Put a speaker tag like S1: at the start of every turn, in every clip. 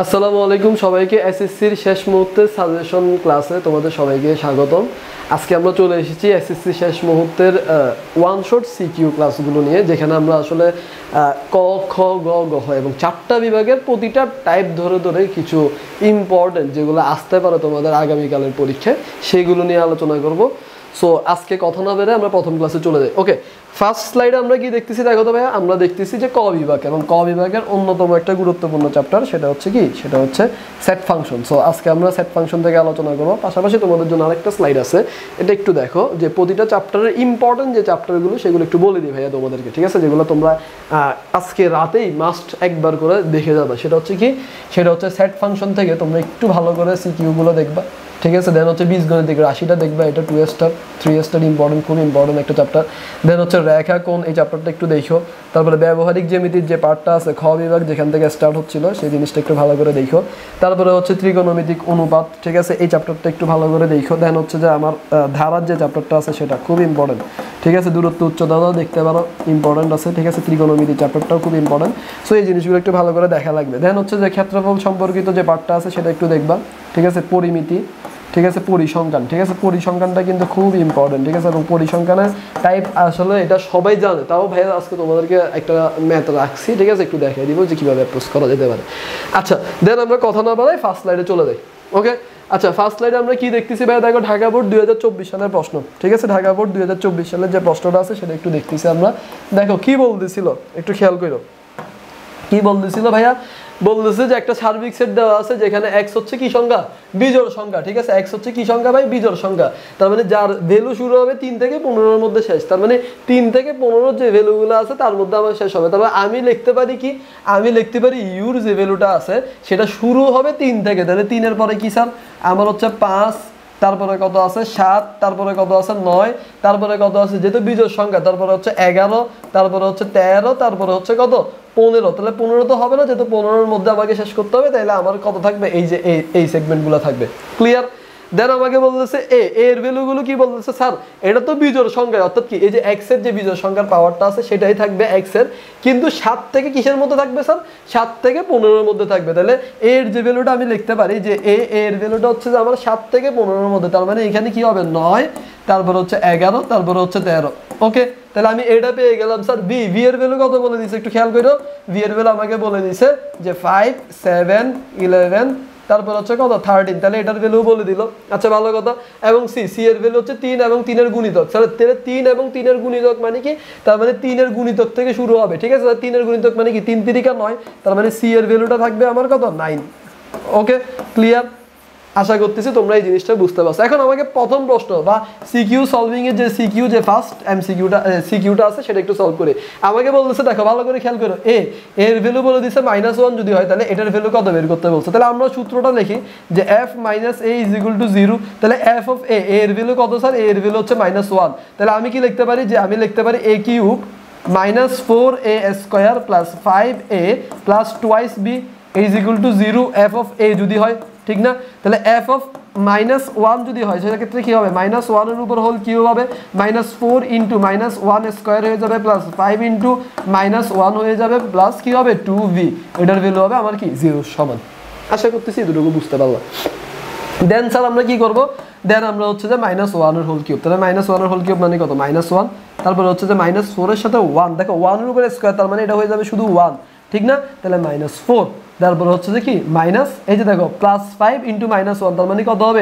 S1: আসসালামু আলাইকুম সবাইকে এসএসসির শেষ মুহূর্তের সাজেশন ক্লাসে তোমাদের সবাইকে স্বাগতম। আজকে আমরা চলে এসেছি এসএসসি শেষ মুহূর্তের ওয়ান শট সিকিউ ক্লাসগুলো নিয়ে, যেখানে আমরা আসলে ক খ গ গ এবং চারটা বিভাগের প্রতিটা টাইপ ধরে ধরে কিছু ইম্পর্টেন্ট যেগুলো আসতে পারে তোমাদের আগামীকালের পরীক্ষায় সেগুলো নিয়ে আলোচনা করব। সো আজকে কথা না বেড়ে আমরা প্রথম ক্লাসে চলে যাই। ওকে, ফার্স্ট স্লাইডে আমরা কি দেখতেছি দেখো তো ভাইয়া, আমরা দেখতেছি যে ক বিভাগ এবং ক বিভাগের অন্যতম একটা গুরুত্বপূর্ণ চ্যাপ্টার সেটা হচ্ছে কি, সেটা হচ্ছে সেট ফাংশন। সো আজকে আমরা সেট ফাংশন থেকে আলোচনা করবো। পাশাপাশি তোমাদের জন্য আরেকটা স্লাইড আছে, এটা একটু দেখো যে প্রতিটা চ্যাপ্টারের ইম্পর্টেন্ট যে চ্যাপ্টারগুলো সেগুলো একটু বলে দিই ভাইয়া তোমাদেরকে, ঠিক আছে, যেগুলো তোমরা আজকে রাতেই মাস্ট একবার করে দেখে যাবে। সেটা হচ্ছে কি, সেটা হচ্ছে সেট ফাংশন থেকে তোমরা একটু ভালো করে সিকিউগুলো দেখবা, ঠিক আছে। দেন হচ্ছে বীজগণিতিক রাশিটা দেখবা, এটা 2 স্টার 3 স্টার ইম্পর্টেন্ট, খুব ইম্পর্টেন্ট একটা চ্যাপ্টার। দেন হচ্ছে রেখা কোণ, এই চ্যাপ্টারটা একটু দেখো। তারপরে ব্যবহারিক জ্যামিতির যে পার্টটা আছে খ বিভাগ যেখান থেকে স্টার্ট হচ্ছিল সেই জিনিসটা একটু ভালো করে দেখো। তারপরে হচ্ছে ত্রিকোণমিতিক অনুপাত, ঠিক আছে, এই চ্যাপ্টারটা একটু ভালো করে দেখো। দেন হচ্ছে যে আমার ধারার যে চ্যাপ্টারটা আছে সেটা খুব ইম্পর্টেন্ট, ঠিক আছে। দূরত্ব উচ্চতাও দেখতে পারো, ইম্পর্টেন্ট আছে, ঠিক আছে। ত্রিকোণমিতি চ্যাপ্টারটাও খুব ইম্পর্টেন্ট। সো এই জিনিসগুলো একটু ভালো করে দেখা লাগবে। দেন হচ্ছে যে ক্ষেত্রফল সম্পর্কিত যে পার্টটা আছে সেটা একটু দেখবা, ঠিক আছে। পরিমিতি, ঠিক আছে, পরিসংখ্যান, ঠিক আছে, পরিসংখ্যানটা কিন্তু খুব ইম্পর্টেন্ট, ঠিক আছে। এবং পরিসংখ্যানের টাইপ আসলে এটা সবাই জানে, তাও ভাইয়া আজকে তোমাদেরকে একটা ম্যাথ রাখছি, ঠিক আছে, একটু দেখাই দিব যে কীভাবে অ্যাপ্রোচ করা যেতে পারে। আচ্ছা, দেন আমরা কথা না বাড়াই ফার্স্ট স্লাইডে চলে যাই। ওকে, আচ্ছা, ফার্স্ট স্লাইডে আমরা কি দেখতেছি ভাইয়া, দেখো ঢাকা বোর্ড 2024 সালের প্রশ্ন, ঠিক আছে। ঢাকা বোর্ড 2024 সালের যে প্রশ্নটা আছে সেটা একটু দেখতেছি আমরা। দেখো কি বলতেছিল, একটু খেয়াল করো কি বলতেছিল ভাইয়া। বলতেছে যে একটা সার্বিক সেট দেওয়া আছে যেখানে x হচ্ছে কি সংখ্যা, বিজোড় সংখ্যা, ঠিক আছে। x হচ্ছে কি সংখ্যা ভাই, বিজোড় সংখ্যা। তার মানে যার ভ্যালু শুরু হবে 3 থেকে 15 মধ্যে শেষ, তার মানে 3 থেকে 15 যে ভ্যালুগুলো আছে তার মধ্যে আমার শেষ হবে। তারপরে আমি লিখতে পারি কি, আমি লিখতে পারি ইউর যে ভ্যালুটা আছে সেটা শুরু হবে 3 থেকে, তাহলে 3 এর পরে কি স্যার আমার হচ্ছে 5, তারপরে কত আছে 7, তারপরে কত আছে 9, তারপরে কত আছে যেহেতু বিজোড় সংখ্যা, তারপরে হচ্ছে 11, তারপরে হচ্ছে 13, তারপরে হচ্ছে কত 15। তাহলে 15 তো হবে না, যেহেতু 15-এর মধ্যে আমাকে শেষ করতে হবে, তাহলে আমার কত থাকবে, এই যে এই সেগমেন্টগুলো থাকবে। ক্লিয়ার? দেন আমাকে বলতেছে এর ভ্যালুগুলো কি বলতেছে, স্যার এটা তো বিজোড় সংখ্যা, অর্থাৎ কি এই যে x এর যে বিজোড় সংখ্যার পাওয়ারটা আছে সেটাই থাকবে x এর, কিন্তু 7 থেকে কিসের মধ্যে থাকবে স্যার, 7 থেকে 15-এর মধ্যে থাকবে। তাহলে এর যে ভ্যালুটা আমি লিখতে পারি যে এর ভ্যালুটা হচ্ছে যে আমার 7 থেকে 15-এর মধ্যে, তার মানে এখানে কি হবে 9, তারপর হচ্ছে 11, তারপর হচ্ছে 13। ওকে, তাহলে আমি এটা পেয়ে গেলাম। স্যার ভি এর ভ্যালু কত বলে দিছে একটু খেয়াল করো। ভি এর ভ্যালু আমাকে বলে দিছে যে 5, 7, 11, তারপর হচ্ছে কত 13, তাহলে এটার ভ্যালু বলে দিল। আচ্ছা, ভালো কথা। এবং সি এর ভ্যালু হচ্ছে 3 এবং 3 এর গুণিতক। স্যার 3 এবং 3 এর গুণিতক মানে কি, তার মানে 3 এর গুণিতক থেকে শুরু হবে, ঠিক আছে। 3 এর গুণিতক মানে কি 3 3 9, তার মানে সি এর ভ্যালুটা থাকবে আমার কত 9। ওকে, ক্লিয়ার? আশা করতেছি তোমরা এই জিনিসটা বুঝতে পারছো। এখন আমাকে প্রথম প্রশ্ন বা সিকিউ সলভিং এর যে সিকিউ যে ফার্স্ট সিকিউটা আছে সেটা একটু সলভ করে আমাকে বলতেছে, দেখো ভালো করে খেয়াল করো, এর ভ্যালু বলে দিছে -1 যদি হয় তাহলে এটার ভ্যালু কত বের করতে বলছে। তাহলে আমরা সূত্রটা লিখি যে f - a = 0। তাহলে f of a এর ভ্যালু কত স্যার, এর ভ্যালু হচ্ছে -1। তাহলে আমি কি লিখতে পারি, যে আমি লিখতে পারি a cube -4a² + 5a + 2b = 0 f of a যদি হয়, ঠিক না। তাহলে f of -1 যদি হয় সেক্ষেত্রে কি হবে, -1 এর উপর হোল কিউব হবে, -4 × -1² হয়ে যাবে, প্লাস 5 × -1 হয়ে যাবে, প্লাস কি হবে 2v, এটার ভ্যালু হবে আমার কি 0 সমান। আশা করতেছি দুটোকে বুঝতে পারলাম। দেন স্যার আমরা কি করব, দেন আমরা হচ্ছে যে -1 এর হোল কিউব, তাহলে -1 এর হোল কিউব মানে কত -1, তারপরে হচ্ছে যে -4 এর সাথে 1, দেখো 1 এর উপরে স্কয়ার, তার মানে এটা হয়ে যাবে শুধু 1, ঠিক না। তাহলে -4, তারপর হচ্ছে যে কি মাইনাস, এই যে দেখো +5 × -1, তার মানে কত হবে,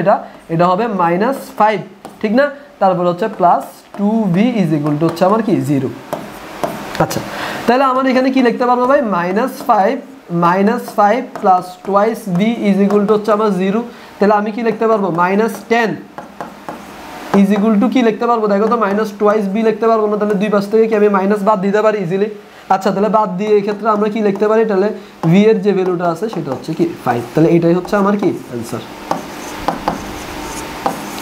S1: এটা হবে -5, ঠিক না। তারপর হচ্ছে +2v = হচ্ছে আমার কি 0। আচ্ছা, তাহলে আমার এখানে কি লিখতে পারবো ভাই, -5 + 2v = হচ্ছে আমার 0। তাহলে আমি কি লিখতে পারবো, -10 = কি লিখতে পারবো, দেখো তো -2v লিখতে পারবো না, তাহলে দুই পাশ থেকে কি আমি মাইনাস বাদ দিতে পারি ইজিলি। আচ্ছা, তাহলে বাদ দিয়ে এই ক্ষেত্রে আমরা কি লিখতে পারি, তাহলে v এর যে ভ্যালুটা আছে সেটা হচ্ছে কি 5। তাহলে এটাই হচ্ছে আমার কি অ্যান্সার,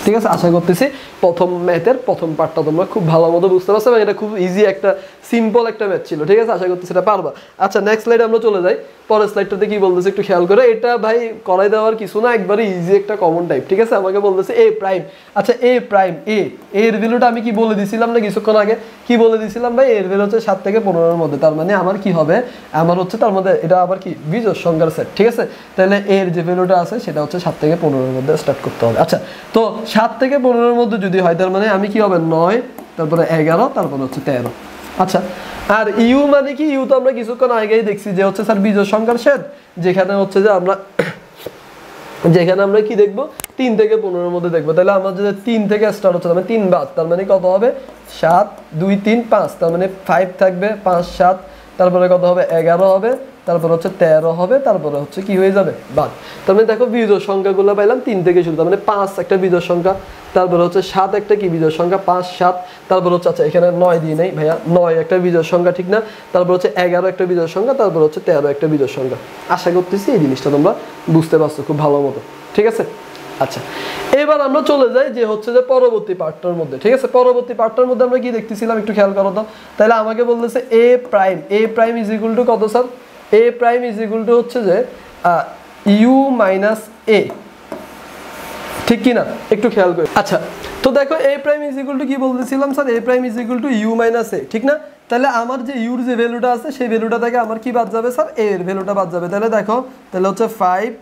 S1: ঠিক আছে। আশা করতেছি প্রথম ম্যাথের প্রথম পার্টটা তোমরা খুব ভালো মতো বুঝতে পারছো এবং এটা খুব ইজি একটা সিম্পল একটা ম্যাথ ছিল, ঠিক আছে। আশা করতেছি এটা পারবা। আচ্ছা, নেক্সট স্লাইডে আমরা চলে যাই। পরের স্লাইডটাতে কি বলতেছে একটু খেয়াল করে, এটা ভাই করাই দেওয়ার কিছু না, একবারে ইজি একটা কমন টাইপ, ঠিক আছে। আমাকে বলতেছে a প্রাইম। আচ্ছা, a প্রাইম এর ভ্যালুটা আমি কি বলে দিছিলাম না কিছুক্ষণ আগে, কি বলে দিয়েছিলাম ভাই, এর ভ্যালু হচ্ছে 7 থেকে 15 এর মধ্যে, তার মানে আমার কি হবে, আমার হচ্ছে তার মধ্যে এটা আবার কি বিজোড় সংখ্যার সেট, ঠিক আছে। তাহলে এর যে ভ্যালুটা আছে সেটা হচ্ছে 7 থেকে 15 এর মধ্যে স্টার্ট করতে হবে। আচ্ছা, তো 7 থেকে 15 এর মধ্যে যদি হয় তার মানে আমি কি হবে 9, তারপরে 11, তারপরে হচ্ছে 13। আচ্ছা, আর ইউ মানে কি, ইউ তো আমরা কিছুক্ষণ আগেই দেখছি যে হচ্ছে স্যার বিজোড় সংখ্যার সেট, যেখানে হচ্ছে যে আমরা কি দেখবো 3 থেকে 15 এর মধ্যে দেখবো। তাহলে আমার যদি 3 থেকে স্টার্ট হচ্ছে, মানে 3 বাদ, তার মানে কত হবে 7, 2, 3, 5, তার মানে 5 থাকবে, 5, 7, তারপরে কত হবে 11 হবে, তারপরে হচ্ছে 13 হবে, তারপরে হচ্ছে কি হয়ে যাবে বাদ। তার মানে দেখো বিজোড় সংখ্যাগুলো পাইলাম 3 থেকে শুরু, তার মানে 5 একটা বিজোড় সংখ্যা, তারপরে হচ্ছে 7 একটা কি বিজোড় সংখ্যা, 5, 7, তারপর হচ্ছে আচ্ছা এখানে 9 দিয়ে নেই ভাইয়া, 9 একটা বিজোড় সংখ্যা, ঠিক না। তারপর হচ্ছে 11 একটা বিজোড় সংখ্যা, তারপর হচ্ছে 13 একটা বিজোড় সংখ্যা। আশা করতেছি এই জিনিসটা তোমরা বুঝতে পারছো খুব ভালো মতো, ঠিক আছে। আচ্ছা, এবার আমরা চলে যাই যে হচ্ছে যে পরবর্তী পার্টটার মধ্যে, ঠিক আছে। পরবর্তী পার্টটার মধ্যে আমরা কি দেখতেছিলাম একটু খেয়াল করো তো। তাহলে আমাকে বলতেছে এ প্রাইম ইজ ইকুয়াল টু কত sir, a prime is equal to হচ্ছে যে ইউ মাইনাস এ, ঠিক কি না, একটু খেয়াল করি। আচ্ছা, তো দেখো a prime is equal to কি বলতেছিলাম sir, a prime is equal to u minus a, ঠিক না। তাহলে আমার যে ইউর যে ভ্যালুটা আছে সেই ভ্যালুটা থেকে আমার কি বাদ যাবে স্যার, এ এর ভ্যালুটা বাদ যাবে। তাহলে দেখো, তাহলে হচ্ছে 5,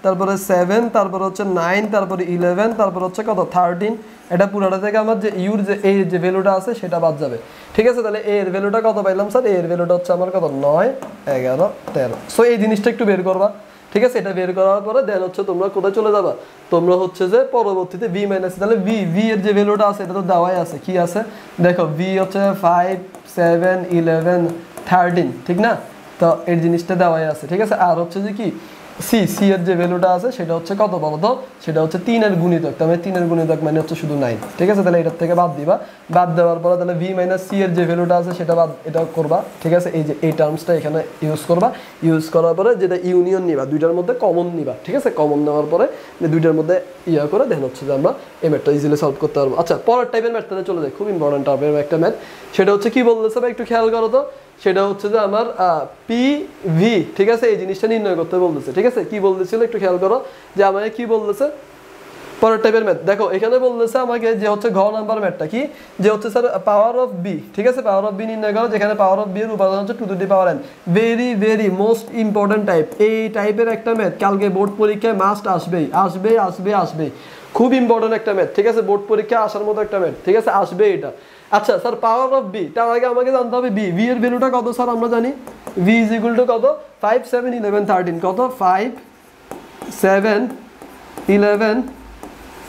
S1: তারপরে 7, তারপরে হচ্ছে 9, তারপরে 11, তারপর হচ্ছে কত 13, এটা পুরোটা থেকে আমার যে ইউর যে এ যে ভ্যালুটা আছে সেটা বাদ যাবে, ঠিক আছে। তাহলে এ এর ভ্যালুটা কত পাইলাম স্যার, এ এর ভ্যালুটা হচ্ছে আমার কত 9, 11, 13। সো এই জিনিসটা একটু বের করবা, ঠিক আছে। এটা বের করার পরে দেন হচ্ছে তোমরা কোথায় চলে যাবা, তোমরা হচ্ছে যে পরবর্তীতে ভি মাইনাস, তাহলে ভি এর যে ভ্যালুটা আছে এটা তো দেওয়াই আছে, কি আছে দেখো, ভি হচ্ছে 5, 7, 11, 13, ঠিক না। তো এর জিনিসটা দেওয়াই আছে, ঠিক আছে। আর হচ্ছে যে কি সি এর যে ভ্যালুটা আছে সেটা হচ্ছে কত বলো তো, সেটা হচ্ছে 3 এর গুণিতক, তার মানে 3 এর গুণিতক মানে হচ্ছে শুধু 9, ঠিক আছে। তাহলে এটার থেকে বাদ দিবা, বাদ দেওয়ার পরে তাহলে ভি মাইনাস সি এর যে ভ্যালুটা আছে সেটা বাদ, এটা করবা, ঠিক আছে। এই যে এই টার্মসটা এখানে ইউজ করবা, ইউজ করার পরে যেটা ইউনিয়ন নিবা, দুইটার মধ্যে কমন নিবা, ঠিক আছে। কমন নেওয়ার পরে দুইটার মধ্যে ইয়া করে দেন হচ্ছে যে আমরা এই ম্যাথটা ইজিলি সলভ করতে পারবো। আচ্ছা, পরের টাইপের ম্যাথটাতে চলে যায়, খুব ইম্পর্টেন্ট টাইপের একটা ম্যাথ, সেটা হচ্ছে কি বলতেছে ভাই একটু খেয়াল করো তো। সেটা হচ্ছে যে আমার পি ভি, ঠিক আছে, এই জিনিসটা নির্ণয় করতে বলতেছে, ঠিক আছে। কি বলতেছিল একটু খেয়াল করো, যে আমাকে কি বলতেছে পরের টাইপের ম্যাথ। দেখো এখানে বলতেছে আমাকে যে হচ্ছে ঘ নাম্বার ম্যাথটা কি, যে হচ্ছে স্যার পাওয়ার অফ বি, ঠিক আছে, পাওয়ার অফ বি নির্ণয় করো, যেখানে পাওয়ার অফ বি এর উপাদান হচ্ছে 2 two the power n। Very very most important type, এই টাইপের একটা ম্যাথ কালকে বোর্ড পরীক্ষায় মাস্ট আসবেই আসবেই আসবে আসবেই, খুব ইম্পর্টেন্ট একটা ম্যাথ, ঠিক আছে। বোর্ড পরীক্ষায় আসার মতো একটা ম্যাথ, ঠিক আছে, আসবে এটা। আচ্ছা স্যার পাওয়ার অফ বি, তার আগে আমাকে জানতে হবে বি এর ভ্যালুটা কত স্যার, আমরা জানি ভি ইজ ইকুয়াল টু কত 5, 7, 11, 13, কত 5, 7, 11,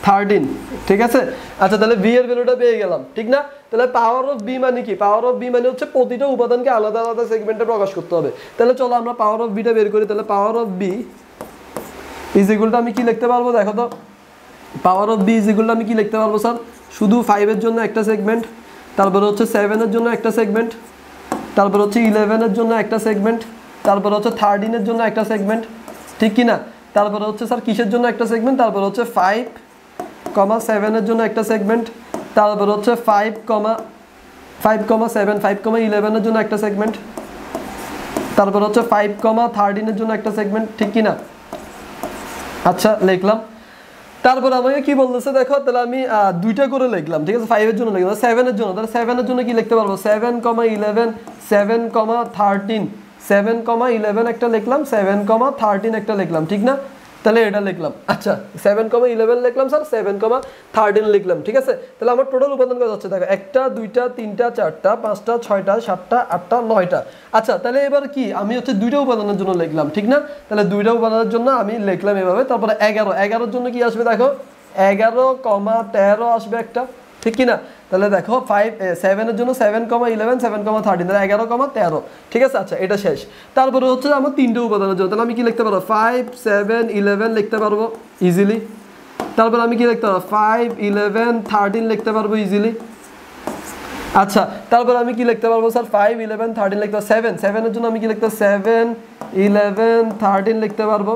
S1: 13, ঠিক আছে। আচ্ছা, তাহলে বি এর ভ্যালুটা পেয়ে গেলাম, ঠিক না। তাহলে পাওয়ার অফ বি মানে কি, পাওয়ার অফ বি মানে হচ্ছে প্রতিটা উপাদানকে আলাদা আলাদা সেগমেন্টে প্রকাশ করতে হবে। তাহলে চলো আমরা পাওয়ার অফ বিটা বের করি। তাহলে power of B is equal to আমি কি লিখতে পারবো, দেখো তো, power of B is equal to আমি কি লিখতে পারবো স্যার, শুধু 5 এর জন্য একটা সেগমেন্ট, তারপরে হচ্ছে 7 এর জন্য একটা সেগমেন্ট, তারপর হচ্ছে 11 এর জন্য একটা সেগমেন্ট, তারপর হচ্ছে 13 এর জন্য একটা সেগমেন্ট, ঠিক কি না। তারপরে হচ্ছে স্যার কিসের জন্য একটা সেগমেন্ট, তারপর হচ্ছে 5, 7 এর জন্য একটা সেগমেন্ট, তারপর হচ্ছে 5, 7, 5, 11 এর জন্য একটা সেগমেন্ট, তারপর হচ্ছে 5, 13 এর জন্য একটা সেগমেন্ট, ঠিক কি না। আচ্ছা লিখলাম, তারপর আমাকে কি বলতেছে দেখো, তাহলে আমি দুইটা করে লিখলাম, ঠিক আছে। 5 এর জন্য লিখলাম, 7 এর জন্য, তাহলে 7 এর জন্য কি লিখতে পারবো 7, 11, 7, 13, 7, 11 একটা লিখলাম, 7, 13 একটা লিখলাম, ঠিক না। তাহলে এটা লিখলাম, আচ্ছা 7, 11 লিখলাম স্যার, 7, 13 লিখলাম, ঠিক আছে। তাহলে আমার টোটাল উপাদান কত হচ্ছে দেখো, 1টা 2টা 3টা 4টা 5টা 6টা 7টা 8টা 9টা। আচ্ছা, তাহলে এবার কি আমি হচ্ছে দুইটা উপাদানের জন্য লিখলাম, ঠিক না। তাহলে দুইটা উপাদানের জন্য আমি লিখলাম এভাবে। তারপরে 11 জন্য কি আসবে দেখো, 11, 13 আসবে একটা, ঠিক কি না। তাহলে দেখো 7 এর জন্য 7, 11, 7, 13, তাহলে 11, 13, ঠিক আছে। আচ্ছা, এটা শেষ। তারপরে হচ্ছে আমার তিনটে উপাদানের জন্য, তাহলে আমি কি লিখতে পারবো 5, 7, 11 লিখতে পারবো ইজিলি। তারপর আমি কি লিখতে পারবো 5, 11, 13 লিখতে পারবো ইজিলি। আচ্ছা, তারপর আমি কি লিখতে পারবো স্যার 5, 11, 13 লিখতে পারবো। 7 এর জন্য আমি কি লিখতে পারবো 7, 11, 13 লিখতে পারবো।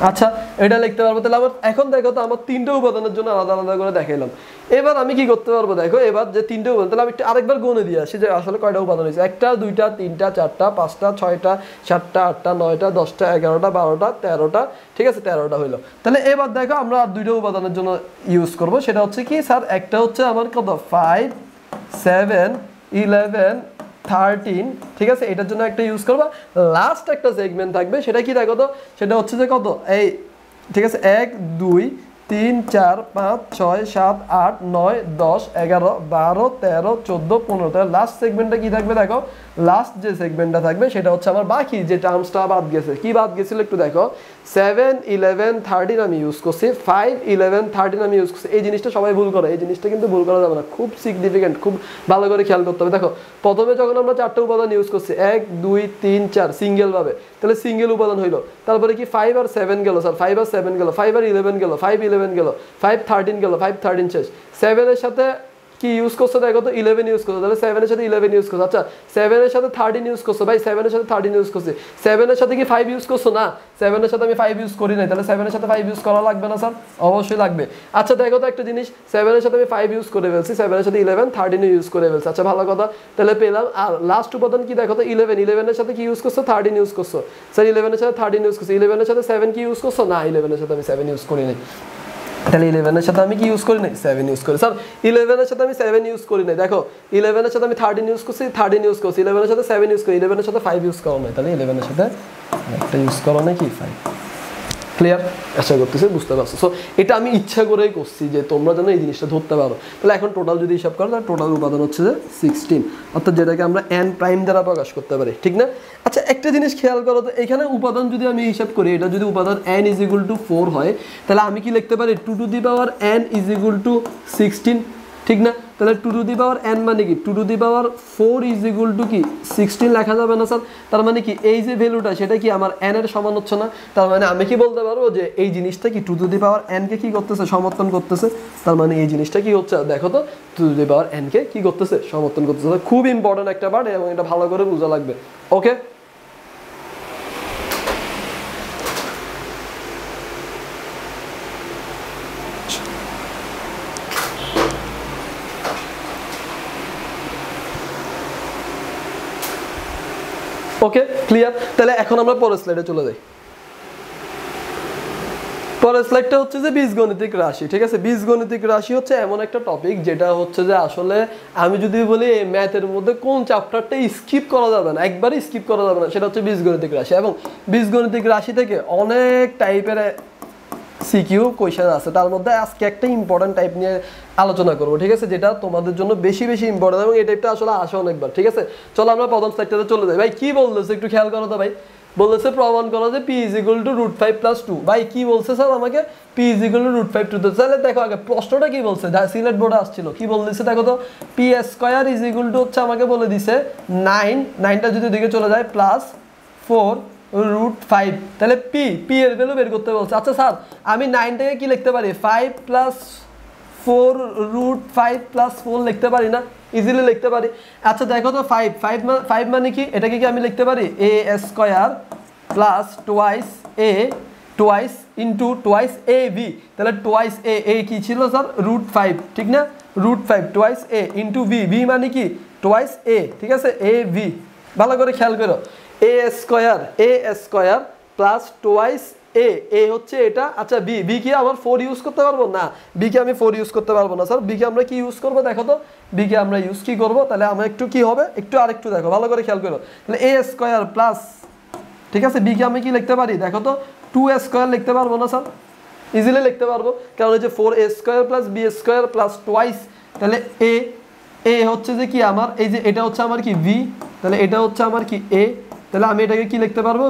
S1: আচ্ছা, এটা লিখতে পারবো। তাহলে আমার এখন দেখো তো আমার তিনটে উপাদানের জন্য আলাদা আলাদা করে দেখাইলাম। এবার আমি কি করতে পারবো দেখো, এবার যে তিনটে উপাদান, তাহলে আমি একটু আরেকবার গুণে দিয়ে আসি যে আসলে কয়টা উপাদান হয়েছে। 1টা 2টা 3টা 4টা 5টা 6টা 7টা 8টা 9টা 10টা 11টা 12টা 13টা, ঠিক আছে, 13টা হইলো। তাহলে এবার দেখো আমরা আর দুইটা উপাদানের জন্য ইউজ করব, সেটা হচ্ছে কি স্যার, একটা হচ্ছে আমার কত 5, 7 11 13 ঠিক আছে, এটার জন্য একটা ইউজ করবা। লাস্ট একটা সেগমেন্ট থাকবে, সেটা কি দেখো তো, সেটা হচ্ছে যে কত এই, ঠিক আছে, 1 2 3 4 5 6 7 8 9 10 11 12 13 14 15। তাহলে লাস্ট সেগমেন্টটা কি থাকবে দেখো, লাস্ট যে সেগমেন্টটা থাকবে সেটা হচ্ছে আমার বাকি যে টার্মসটা বাদ গেছে। কি বাদ গেছিল একটু দেখো, 7 11 13 আমি ইউজ করছি, 5 11 13 আমি ইউজ করছি। এই জিনিসটা সবাই ভুল করে, এই জিনিসটা কিন্তু ভুল করা যাবে না, খুব সিগনিফিকেন্ট, খুব ভালো করে খেয়াল করতে হবে। দেখো প্রথমে যখন আমরা 4টা উপাদান ইউজ করছি 1 2 3 4 সিঙ্গেল ভাবে, তাহলে সিঙ্গেল উপাদান হইলো। তারপরে কি 5 আর 7 গেল স্যার, 5 আর 7 গেল, 5 আর 11 গেল, 5 11 গেল, 5 13 গেল, 5 13 শেষ। 7 এর সাথে কি ইউজ করছো দেখো তো, 11 ইউজ করছো, তাহলে 7 এর সাথে 11 ইউজ করছো। আচ্ছা 7 এর সাথে 13 ইউজ করছো, ভাই 7 এর সাথে 13 ইউজ করছি, 7 এর সাথে কি 5 ইউজ করছো না, 7 এর সাথে আমি 5 ইউজ করি নাই, তাহলে 7 এর সাথে 5 ইউজ করা লাগবে না স্যার, অবশ্যই লাগবে। আচ্ছা দেখো তো একটা জিনিস, 7 এর সাথে আমি 5 ইউজ করে ফেলছি, 7 এর সাথে 11 13 ইউজ করে ফেলছি। আচ্ছা ভালো কথা, তাহলে পেলাম। আর লাস্ট উপাদান কি দেখো তো, 11 11 এর সাথে কি ইউজ করছো, 13 ইউজ করছো স্যার, 11 এর সাথে 13 ইউজ করছো, 11 এর সাথে 7 কি ইউজ করছো না, 11 এর সাথে আমি 7 ইউজ করি নাই, তাহলে 11 এর সাথে আমি কি ইউজ করি নাই, 7 ইউজ করি। স্যার 11 এর সাথে আমি 7 ইউজ করি নাই, দেখো 11 এর সাথে আমি 13 ইউজ করছি, 13 ইউজ করছি, 11 এর সাথে 7 ইউজ করি, 11 এর সাথে 5 ইউজ করো নাই, তাহলে 11 এর সাথে একটা ইউজ করো নাই কি 5। ক্লিয়ার? আশা করতেছি বুঝতে পারছো। সো এটা আমি ইচ্ছা করেই করছি যে তোমরা যেন এই জিনিসটা ধরতে পারো। তাহলে এখন টোটাল যদি হিসাব করো, তাহলে টোটাল উপাদান হচ্ছে যে 16, অর্থাৎ যেটাকে আমরা n প্রাইম দ্বারা প্রকাশ করতে পারি, ঠিক না? আচ্ছা একটা জিনিস খেয়াল করো তো, এখানে উপাদান যদি আমি হিসাব করি, এটা যদি উপাদান n = 4 হয়, তাহলে আমি কি লিখতে পারি 2 টু দি পাওয়ার n = 16, ঠিক না? তাহলে 2 টু দি পাওয়ার n মানে কি 2 টু দি পাওয়ার 4 = কি 16 লেখা যাবে না স্যার? তার মানে কি এই যে ভ্যালুটা সেটা কি আমার n এর সমান হচ্ছে না? তার মানে আমি কি বলতে পারবো যে এই জিনিসটা কি 2 টু দি পাওয়ার n কে কি করতেছে, সমর্থন করতেছে। তার মানে এই জিনিসটা কি হচ্ছে দেখো তো, 2 টু দি পাওয়ার n কে কি করতেছে, সমর্থন করতেছে। খুব ইম্পর্টেন্ট একটা পার্ট এবং এটা ভালো করে বোঝা লাগবে। ওকে, ওকে ক্লিয়ার? তাহলে এখন আমরা পরের স্লাইডে চলে যাই। পরের স্লাইডটা হচ্ছে যে বীজগণিতিক রাশি, ঠিক আছে? বীজগণিতিক রাশি হচ্ছে এমন একটা টপিক যেটা হচ্ছে যে আসলে আমি যদি বলি ম্যাথের মধ্যে কোন চ্যাপ্টারটা স্কিপ করা যাবে না, একবারই স্কিপ করা যাবে না, সেটা হচ্ছে বীজগণিতিক রাশি। এবং বীজগণিতিক রাশি থেকে অনেক টাইপের সিকিউ কোয়েশ্চেন আছে, তার মধ্যে আজকে একটা ইম্পর্টেন্ট টাইপ নিয়ে আলোচনা করবো, ঠিক আছে? যেটা তোমাদের জন্য বেশি ইম্পর্টেন্ট এবং এই টাইপটা আসলে আসে অনেকবার, ঠিক আছে? চলো আমরা প্রথম স্লাইডটাতে চলে যাই। ভাই কি বলতেছে একটু খেয়াল করো তো ভাই, বলেছে প্রমাণ করো যে p = √5 + 2। ভাই কি বলছে স্যার আমাকে, p = √5 + 2। তাহলে দেখো আগে প্রশ্নটা কি বলছে, সিলেট বোর্ডে আসছিল, কি বলছে দেখো তো, p² = হচ্ছে আমাকে বলে দিছে 9টা যদি দিকে চলে যায় +4 √5, তাহলে p এর ভ্যালু বের করতে বলছে। আচ্ছা স্যার আমি 9টাকে কি লিখতে পারি, 5 + 4 √5 + 4 লিখতে পারি না? ইজিলি লিখতে পারি। আচ্ছা দেখো তো 5 মানে কি, এটাকে কি আমি লিখতে পারি a² + twice a twice into twice ab, তাহলে twice a কি ছিল স্যার √5, ঠিক না? √5 twice a into v, v মানে কি twice a, ঠিক আছে? ab ভালো করে খেয়াল করো, a² plus twice a হচ্ছে এটা। আচ্ছা b কি আমার 4 ইউজ করতে পারবো না, b কে আমি 4 ইউজ করতে পারবো না স্যার। b কে আমরা কি ইউজ করব দেখো তো, b কে আমরা ইউজ কি করব, তাহলে আমরা একটু কি হবে, একটু আরেকটু দেখো ভালো করে খেয়াল করো, তাহলে a² প্লাস, ঠিক আছে, b কে আমি কি লিখতে পারি দেখো তো 2a² লিখতে পারবো না স্যার? ইজিলি লিখতে পারবো, কারণ এই যে 4a² plus b² plus twice, তাহলে a হচ্ছে যে কি আমার এই যে এটা হচ্ছে আমার কি v, তাহলে এটা হচ্ছে আমার কি a, তাহলে আমি এটাকে কি লিখতে পারবো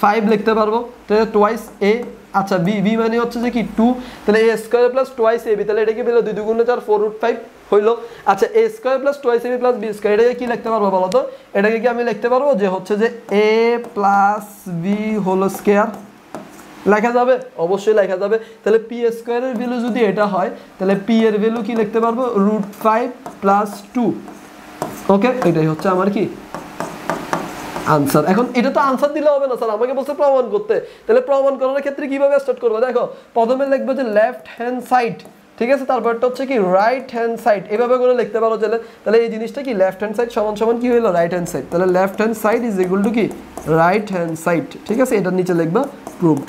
S1: √5 লিখতে পারবো, তাহলে twice a। আচ্ছা b মানে হচ্ছে যে কি 2, তাহলে a² plus twice ab, তাহলে এটা কি পেলো 2 × 4 4√5 হইলো। আচ্ছা a² plus twice ab plus b², এটাকে কি লিখতে পারবো বলো তো, এটাকে কি আমি লিখতে পারবো যে হচ্ছে যে a plus b হোল² লেখা যাবে? অবশ্যই লেখা যাবে। তাহলে p² এর ভ্যালু যদি এটা হয়, তাহলে p এর ভ্যালু কি লিখতে পারবো √5 plus 2। ওকে, এটাই হচ্ছে আমার কি আনসার। এখন এটা তো আনসার দিলে হবে না স্যার, আমাকে বলছে প্রমাণ করতে। তাহলে প্রমাণ করার ক্ষেত্রে কিভাবে স্টার্ট করবো দেখো, প্রথমে লিখবো যে লেফট হ্যান্ড সাইড, ঠিক আছে, তারপরটা হচ্ছে কি রাইট হ্যান্ড সাইড, এভাবে করে লিখতে পারো। তাহলে এই জিনিসটা কি লেফট হ্যান্ড সাইড সমান কি হলো রাইট হ্যান্ড সাইড, তাহলে লেফট হ্যান্ড সাইড = কি রাইট হ্যান্ড সাইড, ঠিক আছে? এটার নিচে লিখবা প্রুভড।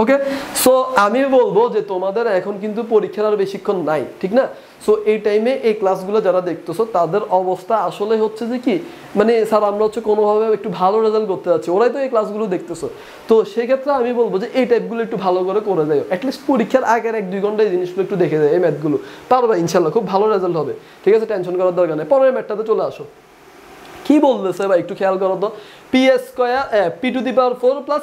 S1: ওকে, সো আমি বলবো যে তোমাদের এখন কিন্তু পরীক্ষার আর বেশিক্ষণ নাই, ঠিক না? সো এই টাইমে এই ক্লাসগুলো যারা দেখতেছো তাদের অবস্থা আসলে হচ্ছে যে কি, মানে স্যার আমরা হচ্ছে কোনোভাবে একটু ভালো রেজাল্ট করতে যাচ্ছি, ওরাই তো এই ক্লাসগুলো দেখতেছো। তো সেক্ষেত্রে আমি বলবো যে এই টাইপগুলো একটু ভালো করে যাও, অ্যাটলিস্ট পরীক্ষার আগের 1-2 ঘন্টা এই জিনিসগুলো একটু দেখে যায়, এই ম্যাথগুলো পারবা ইনশাল্লাহ, খুব ভালো রেজাল্ট হবে, ঠিক আছে? টেনশন করার দরকার নেই। পরের ম্যাথটাতে চলে আসো, কি বলতেছে ভাই একটু খেয়াল করো তো। P square p to the power 4 plus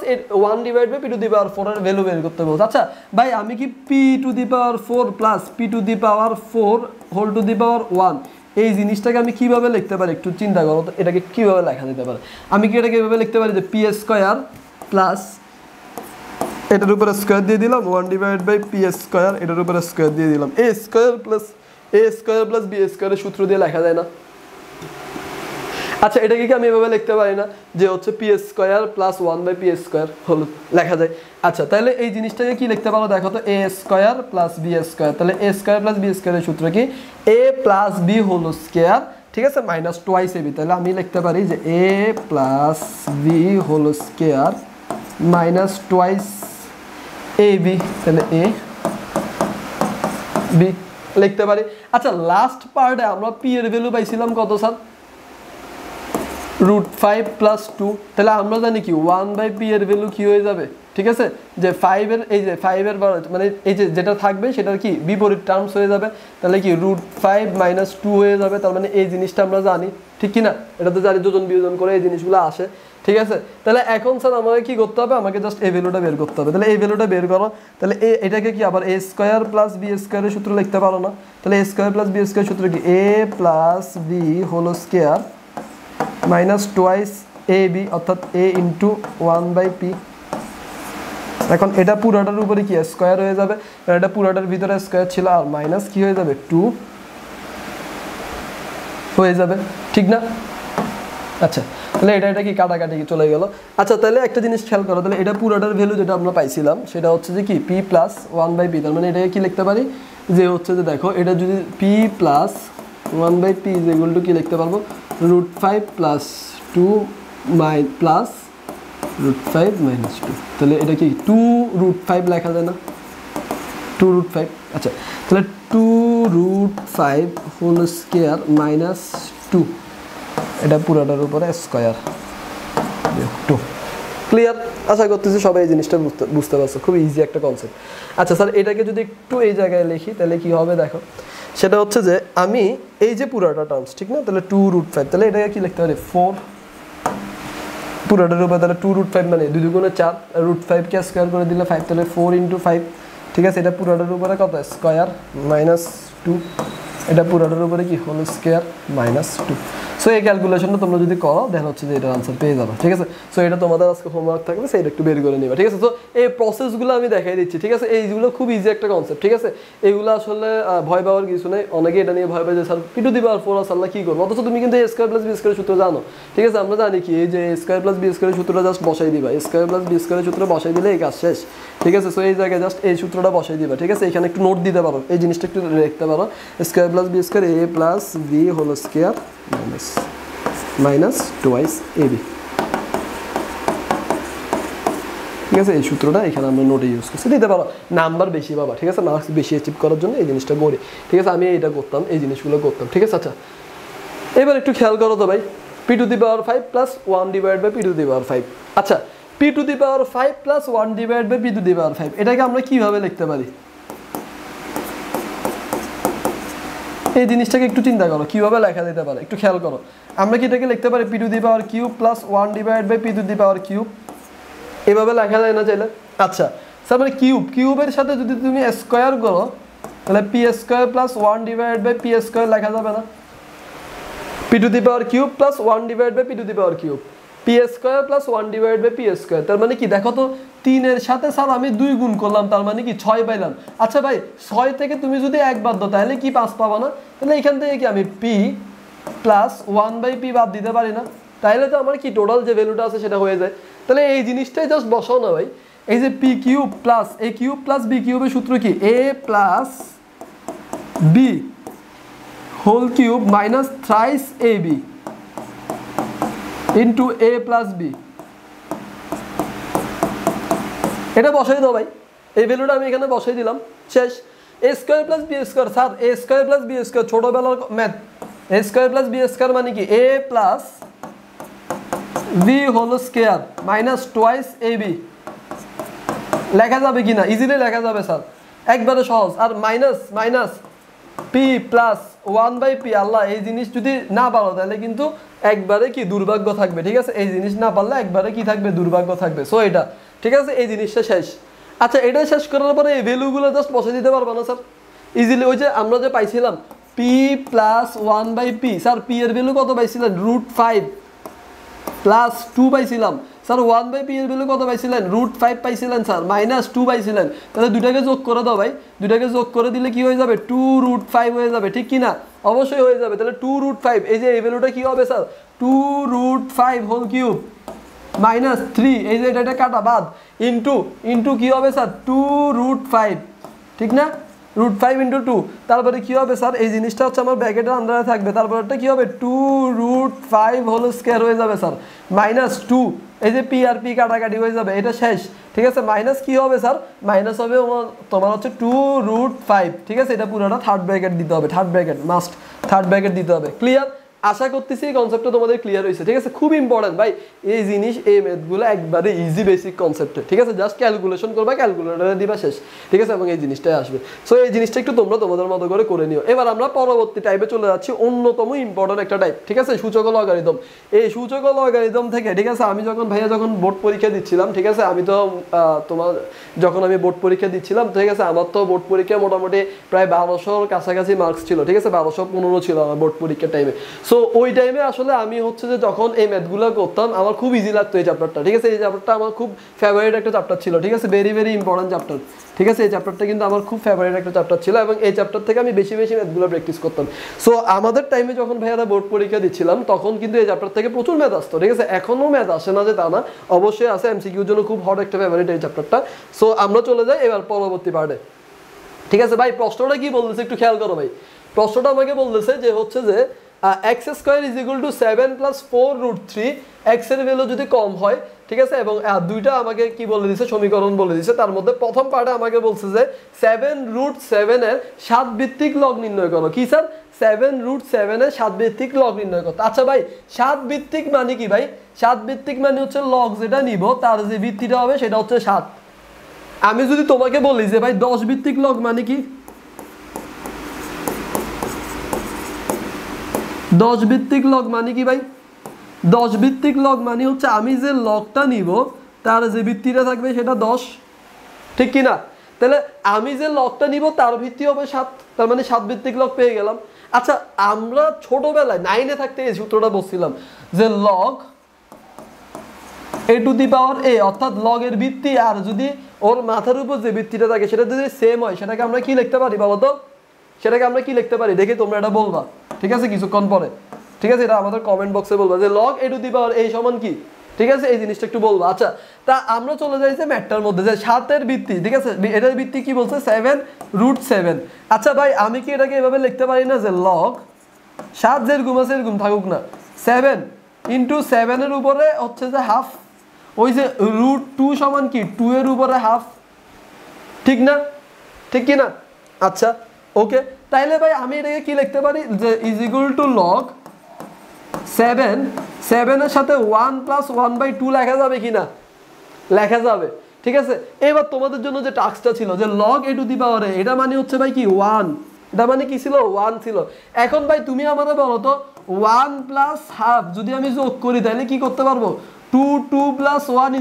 S1: 1 divide by P to the power 4 এর ভ্যালু বের করতে বলছে। আচ্ছা ভাই আমি কি p to the power 4 plus p to the power 4 whole to the power 1 এই জিনিসটাকে আমি কিভাবে লিখতে পারি একটু চিন্তা করো তো, এটাকে কিভাবে লেখা যেতে পারে? আমি কি এটাকে এভাবে লিখতে পারি যে পি স্কয়ার প্লাস এটার উপরে স্কয়ার দিয়ে দিলাম 1 ডিভাইড বাই পি স্কয়ার, এটার উপরে স্কয়ার দিয়ে দিলাম এ স্কয়ার প্লাস বি স্কয়ারের সূত্র দিয়ে লেখা যায় না? আচ্ছা এটাকে কি আমি এভাবে লিখতে পারি না যে হচ্ছে P square plus 1 by P square হল লেখা যায়? আচ্ছা তাহলে এই জিনিসটাকে কি লিখতে পারো দেখো তো, এ স্কয়ার প্লাস বি স্কয়ার, তাহলে এ স্কয়ার প্লাস বি স্কয়ারের সূত্র কি a plus B whole square, ঠিক আছে, মাইনাস টোয়াইস এবি। তাহলে আমি লিখতে পারি যে a plus B whole square minus twice a b, তাহলে এ বি লিখতে পারি। আচ্ছা লাস্ট পার্টে আমরা পি এর ভ্যালু পাইছিলাম কত স্যার? √5 প্লাস 2, তাহলে আমরা জানি কি 1 বাই পি এর ভ্যালু কি হয়ে যাবে, ঠিক আছে, যে 5 এর এই যে 5 এর মানে এই যে যেটা থাকবে সেটার কি বিপরীত টার্মস হয়ে যাবে, তাহলে কি √5 মাইনাস 2 হয়ে যাবে। তার মানে এই জিনিসটা আমরা জানি, ঠিক কি না? এটা তো জানি যোজন বিয়োজন করে এই জিনিসগুলো আসে, ঠিক আছে। তাহলে এখন স্যার আমাকে কি করতে হবে? আমাকে জাস্ট এই ভ্যালুটা বের করতে হবে। তাহলে এই ভ্যালুটা বের করো, তাহলে এটাকে কি আবার এ স্কয়ার প্লাস বি স্কয়ারের সূত্র লিখতে পারো না? তাহলে a square plus b square সূত্র কি a plus B whole square minus twice a b, অর্থাৎ এ ইন্টু 1 বাই পি। এখন এটা পুরোটার উপরে কি স্কয়ার হয়ে যাবে, এটা পুরোটার ভিতরে স্কয়ার ছিল, আর মাইনাস কি হয়ে যাবে 2 হয়ে যাবে, ঠিক না? আচ্ছা তাহলে এটা কি কাটাকাটি চলে গেল। আচ্ছা তাহলে একটা জিনিস খেয়াল করো, তাহলে এটা পুরোটার ভ্যালু যেটা আমরা পাইছিলাম সেটা হচ্ছে যে কি পি প্লাস 1 বাই পি, তার মানে এটাকে কি লিখতে পারি যে হচ্ছে যে দেখো এটা যদি P plus 1 by P is equal to কি লিখতে পারবো √5 প্লাস 2 প্লাস √5 মাইনাস 2, তাহলে এটা কি 2√5 লেখা যায় না? 2√5, আচ্ছা তাহলে 2√5 হোল স্কয়ার মাইনাস 2, এটা পুরোটার উপরে স্কয়ার 2। ক্লিয়ার? আশা করতেছি সবাই এই জিনিসটা বুঝতে পারছো, খুব ইজি একটা কনসেপ্ট। আচ্ছা স্যার এটাকে যদি একটু এই জায়গায় লিখি তাহলে কি হবে দেখো, সেটা হচ্ছে যে আমি এই যে পুরোটা টার্মস, ঠিক না, তাহলে 2√5, তাহলে এটাকে কি লিখতে পারি 4 পুরোটার উপরে, তাহলে 2√5 মানে 2 দুগুণে 4, √5 কে স্কয়ার করে দিলে 5, তাহলে 4 × 5, ঠিক আছে, এটা পুরোটার উপরে কত স্কয়ার মাইনাস 2, এটা পুরোটার উপরে কি হোল স্কয়ার মাইনাস 2। সো এই ক্যালকুলেশনটা তোমরা যদি করো দেখা হচ্ছে যে এটার আনসার পেয়ে যাবে, ঠিক আছে। সো এটা তোমাদের আজকে হোমওয়ার্ক থাকবে, সেটা একটু বের করে নিবা, ঠিক আছে। তো এই প্রসেসগুলো আমি দেখাই দিচ্ছি, ঠিক আছে, এইগুলো খুব ইজি একটা কনসেপ্ট, ঠিক আছে। এইগুলো আসলে ভয় পাওয়ার কিছু নেই, অনেকে এটা নিয়ে ভয় পায় যে sir P to the power 4 আল্লাহ কি করবো, অথচ তুমি কিন্তু এ স্কয়ার প্লাস বি স্কয়ারের সূত্র জানো, ঠিক আছে। আমরা জানি কি এই যে এ স্কয়ার প্লাস বি স্কয়ারের সূত্রটা জাস্ট বসাই দিবা, এ স্কয়ার প্লাস বি স্কয়ারের সূত্র বসাই দিলে এই কাজ শেষ, ঠিক আছে। সো এই জায়গায় জাস্ট এই সূত্রটা বসাই দিবা, ঠিক আছে। এখানে একটু নোট দিতে পারো, এই জিনিসটা একটু লিখতে পারো, square plus b square a plus B whole square minus twice a b, ঠিক আছে। এই সূত্রটা এখানে আমরা নোটে ইউজ করছি, দিতে পারো, নাম্বার বেশি পাবা, ঠিক আছে, মার্কস বেশি অ্যাচিভ করার জন্য এই জিনিসটা করি, ঠিক আছে। আমি এইটা করতাম, এই জিনিসগুলো করতাম, ঠিক আছে। আচ্ছা এবার একটু খেয়াল করো তো ভাই, p to the power 5 plus 1 divide by P to the power 5, আচ্ছা p to the power 5 plus 1 divide by P to the power 5 এটাকে আমরা কিভাবে লিখতে পারি? এই জিনিসটাকে একটু চিন্তা করো কিভাবে লেখা যেতে পারে, একটু খেয়াল করো। আমরা কি এটাকে লিখতে পারি P to the power cube plus 1 divide by P to the power cube, এভাবে লেখা যায় না চাইলে? আচ্ছা স্যার মানে কিউবের সাথে যদি তুমি স্কয়ার করো তাহলে P square plus 1 divide by P square লেখা যাবে না? P to the power cube plus 1 divide by P to the power cube, P square plus 1 divide by P square, তার মানে কি দেখো তো 3 এর সাথে স্যার আমি 2 গুণ করলাম, তার মানে কি 6 পাইলাম। আচ্ছা ভাই 6 থেকে তুমি যদি 1 বাদ দাও তাহলে কি 5 পাবা না? তাহলে এখান থেকে কি আমি পি প্লাস 1 বাই পি বাদ দিতে পারি না? তাহলে তো আমার কি টোটাল যে ভ্যালুটা আছে সেটা হয়ে যায়। তাহলে এই জিনিসটাই জাস্ট বসাও না ভাই, এই যে p cube plus a cube plus b কিউবের সূত্র কি a plus B whole cube minus thrice a b into a plus b, এটা বসাই দাও ভাই, এই ভ্যালুটা আমি এখানে বসাই দিলাম, শেষ। A square plus b square, sir a square plus b square ছোটবেলার math, a square plus b square মানে কি a plus B whole square minus twice a b, লেখা যাবে কি না? ইজিলি লেখা যাবে স্যার, একবারে সহজ। আর minus minus p plus 1/p, আল্লাহ এই জিনিস যদি না পারো তাহলে কিন্তু একবারে কি দুর্ভাগ্য থাকবে, ঠিক আছে? এই জিনিস না পারলে একবারে কি থাকবে, দুর্ভাগ্য থাকবে। সো এটা ঠিক আছে, এই জিনিসটা শেষ। আচ্ছা এটা শেষ করার পরে এই ভ্যালুগুলো জাস্ট বসে দিতে পারবো না স্যার ইজিলি? ওই যে আমরা যে পাইছিলাম P plus 1/p, sir P এর ভ্যালু কত পাইছিলেন? √5 প্লাস 2 পাইছিলাম স্যার। 1/p এর ভ্যালু কত পাইছিলেন? √5 পাইছিলেন স্যার, মাইনাস 2 পাইছিলেন। তাহলে দুটাকে যোগ করে দাও ভাই, দুটাকে যোগ করে দিলে কি হয়ে যাবে? 2√5 হয়ে যাবে, ঠিক কি না? অবশ্যই হয়ে যাবে। তাহলে 2√5, এই যে এই ভ্যালুটা কি হবে স্যার? 2√5 হোল কিউব মাইনাস 3, এই যে এটা কাটা বাদ, ইন্টু কি হবে স্যার? 2√5, ঠিক না? √5 × 2, তারপরে কি হবে স্যার? এই জিনিসটা হচ্ছে আমার ব্র্যাকেটের আন্ডারে থাকবে, তারপরটা কি হবে? 2√5 হোল স্কয়ার হয়ে যাবে স্যার, মাইনাস 2, এই যে পি আর পি কাটাকাটি হয়ে যাবে, এটা শেষ, ঠিক আছে? মাইনাস কি হবে স্যার? মাইনাস হবে তোমার হচ্ছে 2√5, ঠিক আছে? এটা পুরোটা থার্ড ব্র্যাকেট দিতে হবে, third bracket must, third bracket দিতে হবে। ক্লিয়ার? আশা করতেছি এই কনসেপ্টটা তোমাদের ক্লিয়ার হয়েছে, ঠিক আছে? খুব ইম্পর্টেন্ট ভাই এই জিনিস, এই ম্যাথগুলো একবারে ইজি বেসিক কনসেপ্টে, ঠিক আছে? জাস্ট ক্যালকুলেশন করবা, ক্যালকুলেটরে দিবা, শেষ, ঠিক আছে? এবং এই জিনিসটাই আসবে। সো এই জিনিসটা একটু তোমরা তোমাদের মতো করে নিও। এবার আমরা পরবর্তী টাইপে চলে যাচ্ছি, অন্যতম ইম্পর্টেন্ট একটা টাইপ, ঠিক আছে? সূচক লগারিদম। এই সূচক লগারিদম থেকে, ঠিক আছে, আমি যখন বোর্ড পরীক্ষা দিচ্ছিলাম, ঠিক আছে, আমি তো যখন আমি বোর্ড পরীক্ষা দিচ্ছিলাম, ঠিক আছে, আমার তো বোর্ড পরীক্ষা মোটামুটি প্রায় 1200-র কাছাকাছি মার্কস ছিল, ঠিক আছে? 1215 ছিল আমার বোর্ড পরীক্ষার টাইমে। সো ওই টাইমে আসলে আমি হচ্ছে যে যখন এই ম্যাথগুলো করতাম আমার খুব ইজি লাগতো এই চ্যাপ্টারটা, ঠিক আছে? এই চ্যাপ্টারটা আমার খুব ফেভারিট একটা চ্যাপ্টার ছিল, ঠিক আছে? ভেরি ভেরি ইম্পর্টেন্ট চ্যাপ্টার, ঠিক আছে? এই চ্যাপ্টারটা কিন্তু আমার খুব ফেভারিট একটা চ্যাপ্টার ছিল এবং এই চ্যাপ্টার থেকে আমি বেশি ম্যাথগুলো প্র্যাকটিস করতাম। সো আমাদের টাইমে যখন ভাইয়ারা বোর্ড পরীক্ষা দিচ্ছিলাম তখন কিন্তু এই চ্যাপ্টার থেকে প্রচুর ম্যাথ আসতো, ঠিক আছে? এখনও ম্যাথ আসে না যে তা না, অবশ্যই আছে, এমসিকিউর জন্য খুব হট একটা ফেভারিট এই চ্যাপ্টারটা। সো আমরা চলে যাই এবার পরবর্তী পার্টে, ঠিক আছে? ভাই প্রশ্নটা কি বলতেছে একটু খেয়াল করো ভাই। প্রশ্নটা আমাকে বলতেছে যে হচ্ছে যে x² = 7 + 4√3, x এর ভ্যালু যদি কম হয়, ঠিক আছে? এবং দুইটা আমাকে কি বলে দিছে, সমীকরণ বলে দিছে। তার মধ্যে প্রথম পার্টে আমাকে বলছে যে 7√7 এর 7 ভিত্তিক লগ নির্ণয় করো। কি স্যার? 7√7 এর 7 ভিত্তিক লগ নির্ণয় করতে। আচ্ছা ভাই 7 ভিত্তিক মানে কি ভাই? 7 ভিত্তিক মানে হচ্ছে লগ যেটা নিব তার যে ভিত্তিটা হবে সেটা হচ্ছে 7। আমি যদি তোমাকে বলি যে ভাই 10 ভিত্তিক লগ মানে কি? 10 ভিত্তিক লগ মানে কি ভাই? 10 ভিত্তিক লগ মানে হচ্ছে আমি যে লগটা নিব তার যে ভিত্তিটা থাকবে সেটা 10, ঠিক কি না? তাহলে আমি যে লগটা নিব তার ভিত্তি হবে 7, তার মানে 7 ভিত্তিক লগ পেয়ে গেলাম। আচ্ছা আমরা ছোটবেলায় 9-এ থাকতে এই সূত্রটা বলছিলাম যে লগ a⁴ অর্থাৎ লগের ভিত্তি আর যদি ওর মাথার উপর যে ভিত্তিটা থাকে সেটা যদি সেম হয় সেটাকে আমরা কি লিখতে পারি বলো তো? সেটাকে আমরা কি লিখতে পারি দেখি, তোমরা এটা বলবা, ঠিক আছে? কিছুক্ষণ পরে, ঠিক আছে? এটা আমাদের কমেন্ট বক্সে বলবা যে log a⁴ সমান কি, ঠিক আছে? এই জিনিসটা একটু বলবা। আচ্ছা তা আমরা চলে যাই যে ম্যাথটার মধ্যে যে 7-এর ভিত্তি, ঠিক আছে? এটার ভিত্তি কি বলছে? 7√7। আচ্ছা ভাই আমি কি এটাকে এভাবে লিখতে পারি না যে log 7 যেরকম আছে এরকম থাকুক না, 7 × 7 এর উপরে হচ্ছে যে হাফ, ওই যে √2 সমান কি 2 এর উপরে হাফ, ঠিক না? ঠিক কি না? আচ্ছা ওকে, তাইলে ভাই আমি এটাকে কি লিখতে পারি যে = log 7 এর সাথে 1 + 1/2 লেখা যাবে কি না? লেখা যাবে, ঠিক আছে? এবার তোমাদের জন্য যে টাস্কটা ছিল যে log a⁴ এটা মানে হচ্ছে ভাই কি 1, এটা মানে কি ছিল? 1 ছিল। এখন ভাই তুমি আমারে বলো তো 1 + হাফ যদি আমি যোগ করি তাহলে কি করতে পারবো? 2 + 1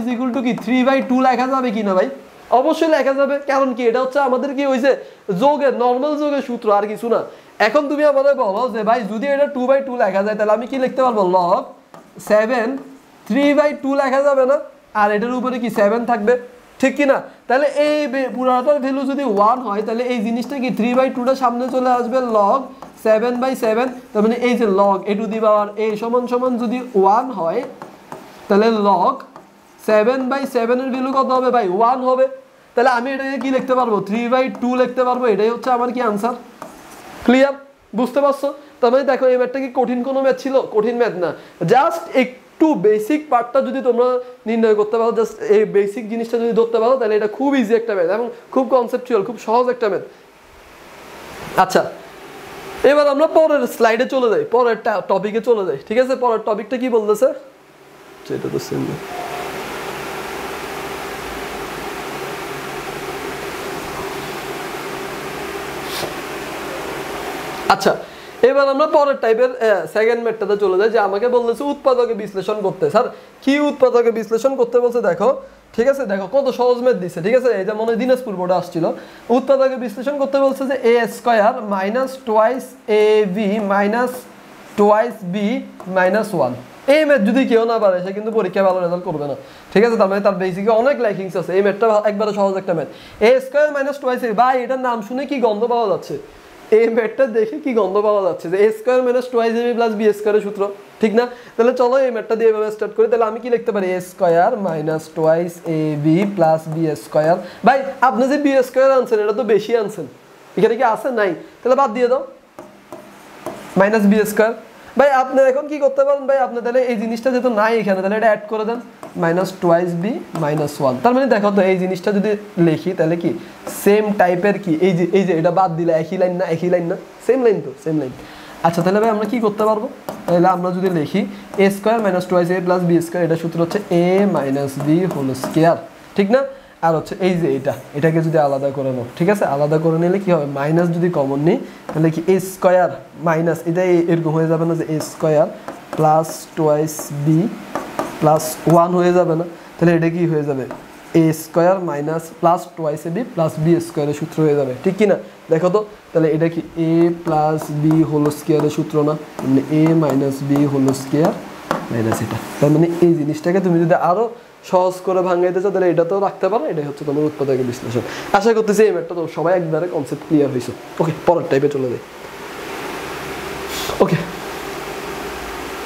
S1: = কি 3/2 লেখা যাবে কি না ভাই? অবশ্যই লেখা যাবে। কারণ কি এটা হচ্ছে আমাদের কি হইছে যোগের, নরমাল যোগের সূত্র, আর কিছু না। এখন তুমি আমাদের বলো যে ভাই যদি এটা 2/2 লেখা যায় তাহলে আমি কি লিখতে পারবো? log 7 3/2 লেখা যাবে না? আর এটার উপরে কি 7 থাকবে, ঠিক কি না? তাহলে এই পুরাটার ভ্যালু যদি 1 হয় তাহলে এই জিনিসটা কি 3/2টা সামনে চলে আসবে, log 7/7। তার মানে এই যে log a⁴ সমান যদি 1 হয় তাহলে log 7/7 এর ভ্যালু কত হবে ভাই? 1 হবে। তাহলে আমি এটাকে কি লিখতে পারবো? 3/2 লিখতে পারবো। এটাই হচ্ছে আমার কি আনসার। ক্লিয়ার? বুঝতে পারছো? তার মানে দেখো এই ম্যাথটা কি কঠিন কোনো ম্যাথ ছিল? কঠিন ম্যাথ না, জাস্ট একটু বেসিক পার্টটা যদি তোমরা নির্ণয় করতে পারো, জাস্ট এই বেসিক জিনিসটা যদি ধরতে পারো, তাহলে এটা খুব ইজি একটা ম্যাথ এবং খুব কনসেপচুয়াল, খুব সহজ একটা ম্যাথ। আচ্ছা, এবার আমরা পরের স্লাইডে চলে যাই, পরের টপিকে চলে যাই। ঠিক আছে, পরের টপিকটা কি বলতেছে, এটা তো সেম। আচ্ছা, এবার আমরা পরের টাইপের সেকেন্ড ম্যাথটাতে চলে যাই, যে আমাকে বলতেছে উৎপাদকে বিশ্লেষণ করতে। স্যার কি উৎপাদকে বিশ্লেষণ করতে বলছে দেখো। ঠিক আছে, দেখো কত সহজ ম্যাথ দিচ্ছে। ঠিক আছে, এই যে মনে দিনাজপুর বোর্ডে আসছিল, উৎপাদকে বিশ্লেষণ করতে বলছে যে a square minus twice ab minus twice b minus 1। এই ম্যাথ যদি কেউ না পারে সে কিন্তু পরীক্ষায় ভালো রেজাল্ট করবে না। ঠিক আছে, তার মানে তার বেসিকে অনেক ল্যাকিংস আছে। এই ম্যাথটা একবারে সহজ একটা math. a square minus twice a, ভাই এটার নাম শুনে কি গন্ধ পাওয়া যাচ্ছে, এই ম্যাথটা দেখে কি গন্ধ পাওয়া যাচ্ছে যে a square minus twice ab plus b স্কয়ারের সূত্র, ঠিক না? তাহলে চলো এই ম্যাথটা দিয়ে এভাবে স্টার্ট করি। তাহলে আমি কি লিখতে পারি, a square minus twice ab plus b square. ভাই আপনি যে b স্কয়ার আনছেন এটা তো বেশি আনছেন, এখানে কি আছে? নাই, তাহলে বাদ দিয়ে দাও, মাইনাস b স্কয়ার। ভাই আপনি এখন কি করতে পারেন, ভাই আপনি তাহলে এই জিনিসটা যেহেতু নাই এখানে, তাহলে এটা অ্যাড করে দেন, মাইনাস টোয়াইস b মাইনাস 1। তার মানে দেখো তো এই জিনিসটা যদি লিখি তাহলে কি সেম টাইপের, কি এই যে এটা বাদ দিলে একই লাইন না, একই লাইন না, সেম লাইন তো, সেম লাইন। আচ্ছা, তাহলে ভাই আমরা কি করতে পারবো, তাহলে আমরা যদি লিখি a square minus twice a plus b square, এটা সূত্র হচ্ছে a minus b whole square, ঠিক না? আর হচ্ছে এই যে এটাকে যদি আলাদা করে নাও, ঠিক আছে, আলাদা করে নিলে কি হবে, মাইনাস যদি কমন নিই তাহলে কি a স্কয়ার মাইনাস এটা এরকম হয়ে যাবে না, যে a square plus twice b plus 1 হয়ে যাবে না? তাহলে এটা কি হয়ে যাবে, a square minus plus twice ab plus b স্কয়ারের সূত্র হয়ে যাবে, ঠিক কি না? দেখো তো, তাহলে এটা কি a প্লাস b হোল স্কয়ারের সূত্র না, মানে a minus b whole square minus এটা। তার মানে এই জিনিসটাকে তুমি যদি আরো সহজ করে ভাঙাইতে চাও তাহলে এটা তো রাখতে পারো। এটাই হচ্ছে তোমার উৎপাদকের বিশ্লেষণ। আশা করতেছি এই ম্যাথটা তো সবাই একবারে কনসেপ্ট ক্লিয়ার হয়েছে। ওকে, পরের টাইপে চলে যাই। ওকে,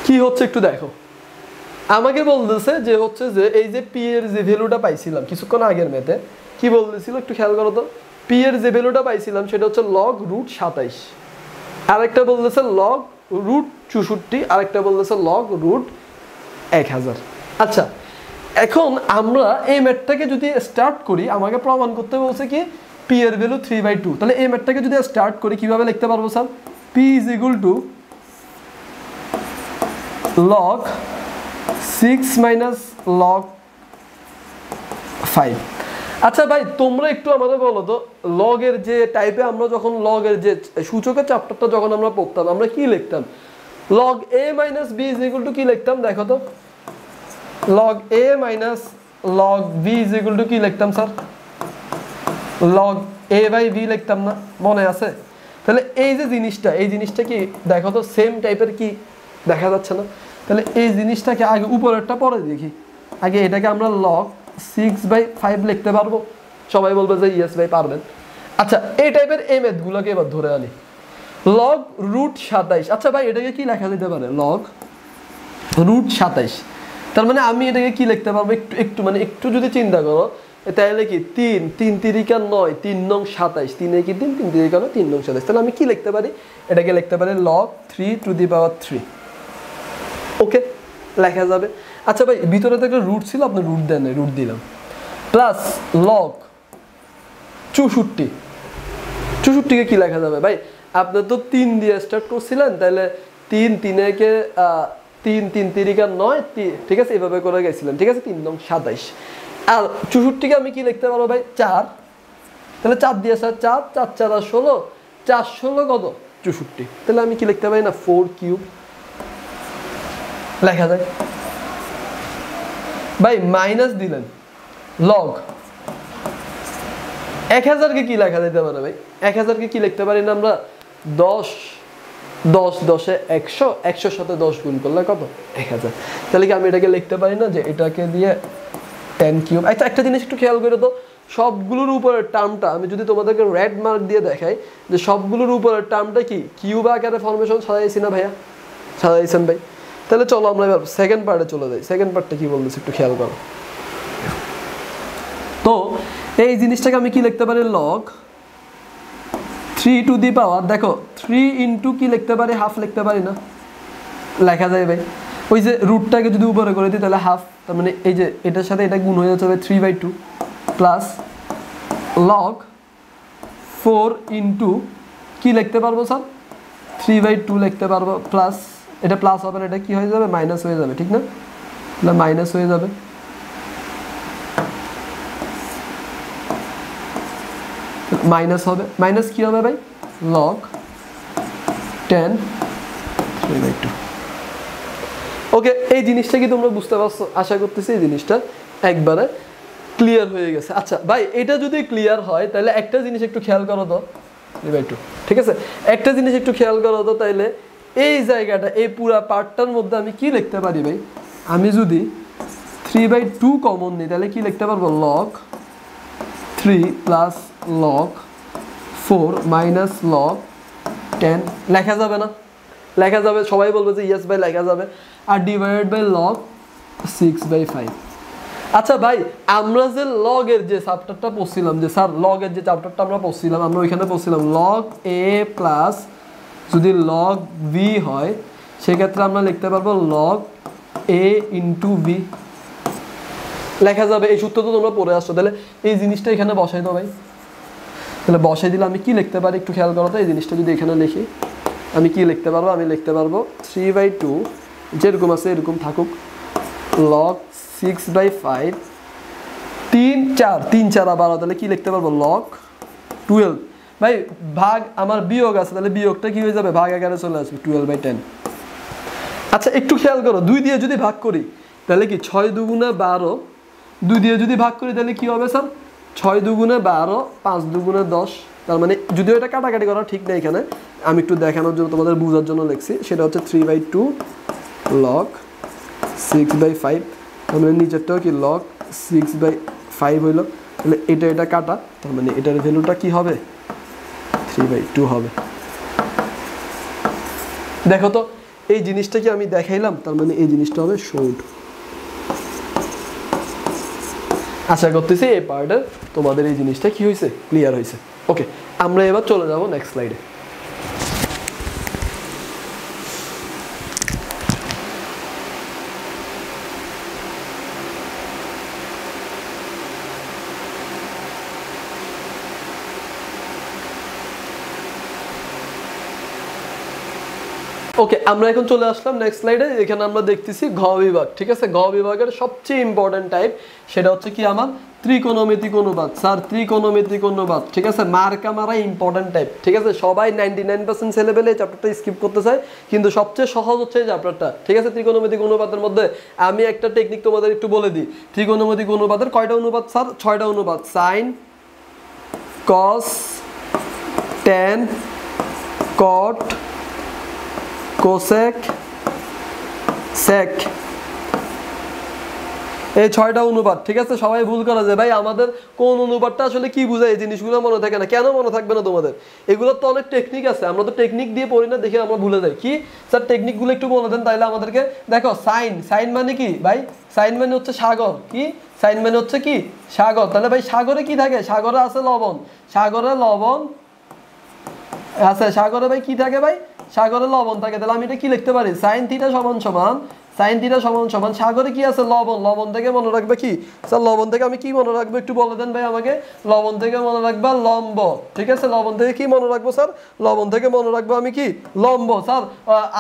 S1: কি হচ্ছে একটু দেখো, আমাকে বলতেছে যে হচ্ছে যে এই যে পি এর যে ভ্যালুটা পাইছিলাম কিছুক্ষণ আগের ম্যাথে, কি বলতেছিল একটু খেয়াল করো তো, পি এর যে ভ্যালুটা পাইছিলাম সেটা হচ্ছে লগ রুট 27, আরেকটা বলতেছে লগ রুট 64, আরেকটা বলতেছে লগ রুট 1000। আচ্ছা, এখন আমরা এই ম্যাথটাকে যদি স্টার্ট করি, আমাকে প্রমাণ করতে বলছে কি পি এর ভ্যালু 3/2। তাহলে এই ম্যাথটাকে যদি স্টার্ট করি কিভাবে লিখতে পারবো sir, P is equal two log 6 minus log 5। আচ্ছা ভাই তোমরা একটু আমাদের বলো তো, লগের যে টাইপে আমরা যখন লগের যে সূচকের চ্যাপ্টারটা যখন আমরা পড়তাম আমরা কি লিখতাম, log a minus b is equal to কি লিখতাম দেখো তো, log a minus log b is equal to কি লিখতাম sir, log a by b লিখতাম না, মনে আছে? তাহলে এই যে জিনিসটা, এই জিনিসটা কি দেখো তো সেম টাইপের, কি দেখা যাচ্ছে না? তাহলে এই জিনিসটাকে আগে উপরেরটা পরে দেখি, আগে এটাকে আমরা log 6/5 লিখতে পারবো? সবাই বলবে যে ইয়েস ভাই পারবেন। আচ্ছা, এই টাইপের এই ম্যাথগুলোকে এবার ধরে আনি, log রুট 27। আচ্ছা ভাই এটাকে কি লেখা যেতে পারে, log রুট 27। তার মানে আমি এটাকে কি লিখতে পারবো, একটু মানে একটু যদি চিন্তা করো, তাহলে কি 3 3 9 3 নং 27, 3 কি 3 3 9 3 নং 27। তাহলে আমি কি লিখতে পারি, এটাকে লিখতে পারি log 3 টু দি পাওয়ার 3। ওকে, লেখা যাবে। আচ্ছা ভাই ভিতরে তো একটা রুট ছিল, আপনি রুট দেন, রুট দিলাম, প্লাস log 64। 64কে কি লেখা যাবে ভাই, আপনি তো 3 দিয়ে স্টার্ট করছিলেন, তাহলে 3 3 কে 3 3 3 9, ঠিক আছে, এভাবে করে গেছিলেন, ঠিক আছে, 3 নং 27। আর 64কে আমি কি লিখতে পারবো ভাই, 4। তাহলে 4 দিয়ে 4 4 4 4 আর 16, 4 16 কত 64। তাহলে আমি কি লিখতে পারি না, 4 কিউব লেখা যায়। ভাই মাইনাস দিলেন, লগ 1000কে কি লেখা যেতে পারে ভাই, 1000কে কি লিখতে পারি না আমরা, 10 10 10 এ 100, 100 সাথে 10 গুণ করলে কত, 1000। তাহলে কি আমি এটাকে লিখতে পারি না যে এটাকে দিয়ে 10 কিউব। আচ্ছা একটা জিনিস একটু খেয়াল করে তো, সবগুলোর উপরের টার্মটা আমি যদি তোমাদেরকে রেড মার্ক দিয়ে দেখাই, যে সবগুলোর উপরের টার্মটা কি কিউব আকারে ফরমেশন সাজাইছি না ভাইয়া, সাজাইছেন ভাই? তাহলে চলো আমরা এবার সেকেন্ড পার্টে চলে যাই। সেকেন্ড পার্টটা কি বলতেছি একটু খেয়াল করো তো, এই জিনিসটাকে আমি কি লিখতে পারি, লগ 3 টু দি পাওয়ার, দেখো 3 ইন্টু কি লিখতে পারি, হাফ লিখতে পারি না, লেখা যায় ভাই। ওই যে রুটটাকে যদি উপরে করে দিই তাহলে হাফ, তার মানে এই যে এটার সাথে এটা গুণ হয়ে যাচ্ছে 3/2 প্লাস লগ 4 ইন্টু কি লিখতে পারবো স্যার 3/2 লিখতে পারবো, প্লাস এটা প্লাস হবে না, এটা কি হয়ে যাবে মাইনাস হয়ে যাবে, ঠিক না? তাহলে মাইনাস হয়ে যাবে, মাইনাস হবে, মাইনাস কি হবে ভাই লগ 10 3/2। ওকে, এই জিনিসটা কি তোমরা বুঝতে পারছো? আশা করতেছি এই জিনিসটা একবারে ক্লিয়ার হয়ে গেছে। আচ্ছা ভাই, এটা যদি ক্লিয়ার হয় তাহলে একটা জিনিস একটু খেয়াল করো তো 3/2, ঠিক আছে? একটা জিনিস একটু খেয়াল করো তো, তাইলে এই জায়গাটা এই পুরা পার্টটার মধ্যে আমি কি লিখতে পারি ভাই? আমি যদি 3/2 কমন নিই তাহলে কি লিখতে পারবো log 3 plus log 4 minus log 10। লেখা যাবে না? লেখা যাবে, সবাই বলবে যে ইয়েস ভাই লেখা যাবে। আর ডিভাইডেড বাই লগ 6/5। আচ্ছা ভাই, আমরা যে লগের যে চ্যাপ্টারটা পড়ছিলাম, যে স্যার লগের যে চ্যাপ্টারটা আমরা পড়ছিলাম, আমরা ওইখানে পড়ছিলাম লগ এ প্লাস যদি লগ ভি হয় সেক্ষেত্রে আমরা লিখতে পারবো লগ এ ইন্টু ভি। লেখা যাবে, এই সূত্র তো তোমরা পড়ে আসছো। তাহলে এই জিনিসটা এখানে বসাই দাও ভাই। তাহলে বসাই দিলে আমি কি লিখতে পারি একটু খেয়াল করো তো। এই জিনিসটা যদি এখানে লিখি আমি কি লিখতে পারবো? আমি লিখতে পারবো 3/2 যেরকম আছে এরকম থাকুক, লগ 6/5 3 4 আবার, তাহলে কি লিখতে পারবো লগ 12। ভাই ভাগ আমার বিয়োগ আছে, তাহলে বিয়োগটা কি হয়ে যাবে ভাগ 11 চলে আসবে 12/10। আচ্ছা একটু খেয়াল করো, 2 দিয়ে যদি ভাগ করি তাহলে কি 6 2 12, 2 দিয়ে যদি ভাগ করি তাহলে কি হবে স্যার 6 2 12 5 2 10। তার মানে যদিও এটা কাটাকাটি করা ঠিক নেই, এখানে আমি একটু দেখানোর জন্য তোমাদের বোঝার জন্য লিখছি। সেটা হচ্ছে 3/2 লগ 6/5, তার মানে নিচেরটাও কি লগ 6/5 হইলো। তাহলে এটা কাটা, তার মানে এটার ভ্যালুটা কি হবে 3/2 হবে। দেখো তো এই জিনিসটা কি আমি দেখাইলাম, তার মানে এই জিনিসটা হবে শোড। আশা করতেছি এই পার্টে তোমাদের এই জিনিসটা কি হয়েছে ক্লিয়ার হয়েছে। ওকে, আমরা এবার চলে যাব নেক্সট স্লাইডে। ওকে, আমরা এখন চলে আসলাম নেক্সট স্লাইডে। এখানে আমরা দেখতেছি ঘ বিভাগ, ঠিক আছে? ঘ বিভাগের সবচেয়ে ইম্পর্টেন্ট টাইপ সেটা হচ্ছে কি আমার ত্রিকোণমিতিক অনুপাত। স্যার ত্রিকোণমিতিক অনুপাত, ঠিক আছে? মার্কা মারা ইম্পর্টেন্ট টাইপ, ঠিক আছে? সবাই 99% ছেলেবেলে এই চ্যাপ্টারটা স্কিপ করতে চায়, কিন্তু সবচেয়ে সহজ হচ্ছে এই চ্যাপ্টারটা, ঠিক আছে? ত্রিকোণমিতিক অনুপাতের মধ্যে আমি একটা টেকনিক তোমাদের একটু বলে দিই। ত্রিকোণমিতিক অনুপাতের কয়টা অনুপাত স্যার? 6টা অনুপাত, সাইন, কস, ট্যান, কট, কোসেক, সেক, এই 6টা অনুপাত, ঠিক আছে? সবাই ভুল করা যায় ভাই আমাদের কোন অনুপাতটা আসলে কি বোঝায়, এই জিনিসগুলো মনে থাকে না। কেন মনে থাকবে না তোমাদের? এগুলোর তো অনেক টেকনিক আছে, আমরা তো টেকনিক দিয়ে পড়ি না দেখে আমরা ভুলে যাই। কি স্যার টেকনিকগুলো একটু বলে দেন তাইলে আমাদেরকে। দেখো সাইন, সাইন মানে কি ভাই? সাইন মানে হচ্ছে সাগর। কি সাইন মানে হচ্ছে কি সাগর। তাহলে ভাই সাগরে কি থাকে? সাগরে আছে লবণ, সাগরে লবণ আছে। সাগরে ভাই কি থাকে ভাই? সাগরে লবণ থাকে। তাহলে আমি এটা কি লিখতে পারি? সাইন থিটা সমান সমান, সাইন থিটা সমান সমান সাগরে কি আছে? লবণ। লবণ থেকে মনে রাখবে কি স্যার? লবণ থেকে আমি কি মনে রাখবো একটু বলে দেন ভাই আমাকে। লবণ থেকে মনে রাখবা লম্ব, ঠিক আছে? লবণ থেকে কি মনে রাখবো স্যার? লবণ থেকে মনে রাখবো আমি কি লম্ব। স্যার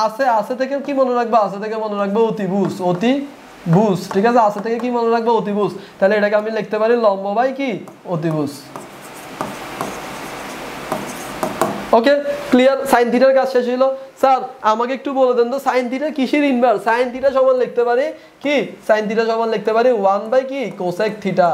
S1: আছে, আছে থেকে কি মনে রাখবো? আছে থেকে মনে রাখবো অতিভুজ, অতিভুজ, ঠিক আছে? আছে থেকে কি মনে রাখবো? অতিভুজ। তাহলে এটাকে আমি লিখতে পারি লম্ব বাই কি অতিভুজ। Okay clear? সাইন থিটার কাজ শেষ হলো। স্যার আমাকে একটু বলে দেন তো সাইন থিটা কিসের ইনভার্স? সাইন থিটা সমান লিখতে পারি কি? সাইন থিটা সমান লিখতে পারি 1 বাই কি কোসেক থিটা,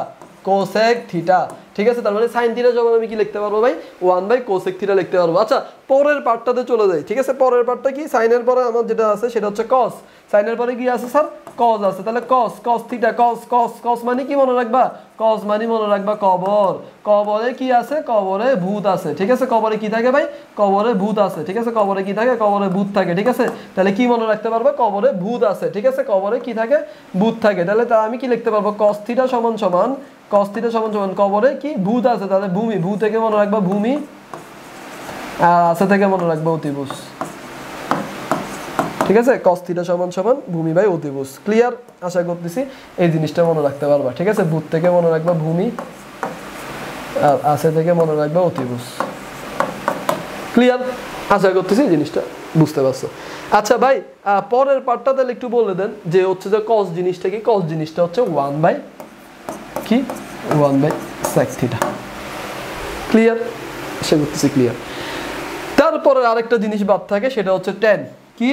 S1: কোসেক থিটা, ঠিক আছে? তার মানে সাইন থিটা সমান আমি কি লিখতে পারবো ভাই? 1 বাই কোসেক থিটা লিখতে পারবো। আচ্ছা পরের পার্টটাতে চলে যাই, ঠিক আছে? পরের পার্টটা কি? সাইনের পরে আমার যেটা আছে সেটা হচ্ছে কস। সাইনের পরে কি আছে স্যার? কস আছে। তাহলে কস, কস থিটা, কস কস কস মানে কি মনে রাখবা? কস মানে মনে রাখবা কবর। কবরে কি আছে? কবরে ভূত আছে, ঠিক আছে? কবরে কি থাকে ভাই? কবরে ভূত আছে, ঠিক আছে? কবরে কি থাকে? কবরে ভূত থাকে, ঠিক আছে? তাহলে কি মনে রাখতে পারবো? কবরে ভূত আছে, ঠিক আছে? কবরে কি থাকে? ভূত থাকে। তাহলে আমি কি লিখতে পারবো? কস থিটা সমান সমান, কস থিটা সমান সমান কবরে কি ভূত আছে, তাহলে ভূমি। ভূ থেকে মনে রাখবা ভূমি, আর আছে থেকে মনে রাখবা অতিভুজ। ঠিক আছে cos থিটা সমান সমান ভূমি বাই অতিভুজ ক্লিয়ার আশা করতেছি এই জিনিসটা মনে রাখতে পারবা ঠিক আছে ভূত থেকে মনে রাখবা ভূমি আর আছে থেকে মনে রাখবা অতিভুজ ক্লিয়ার আশা করতেছি জিনিসটা বুঝতে পারছো আচ্ছা ভাই পরের পার্টটা তাহলে একটু বলে দেন যে হচ্ছে যে cos জিনিসটা কি cos জিনিসটা হচ্ছে 1 বাই কি 1 বাই sec থিটা ক্লিয়ার আশা করতেছি ক্লিয়ার তারপরে আরেকটা জিনিস বাদ থাকে সেটা হচ্ছে tan কি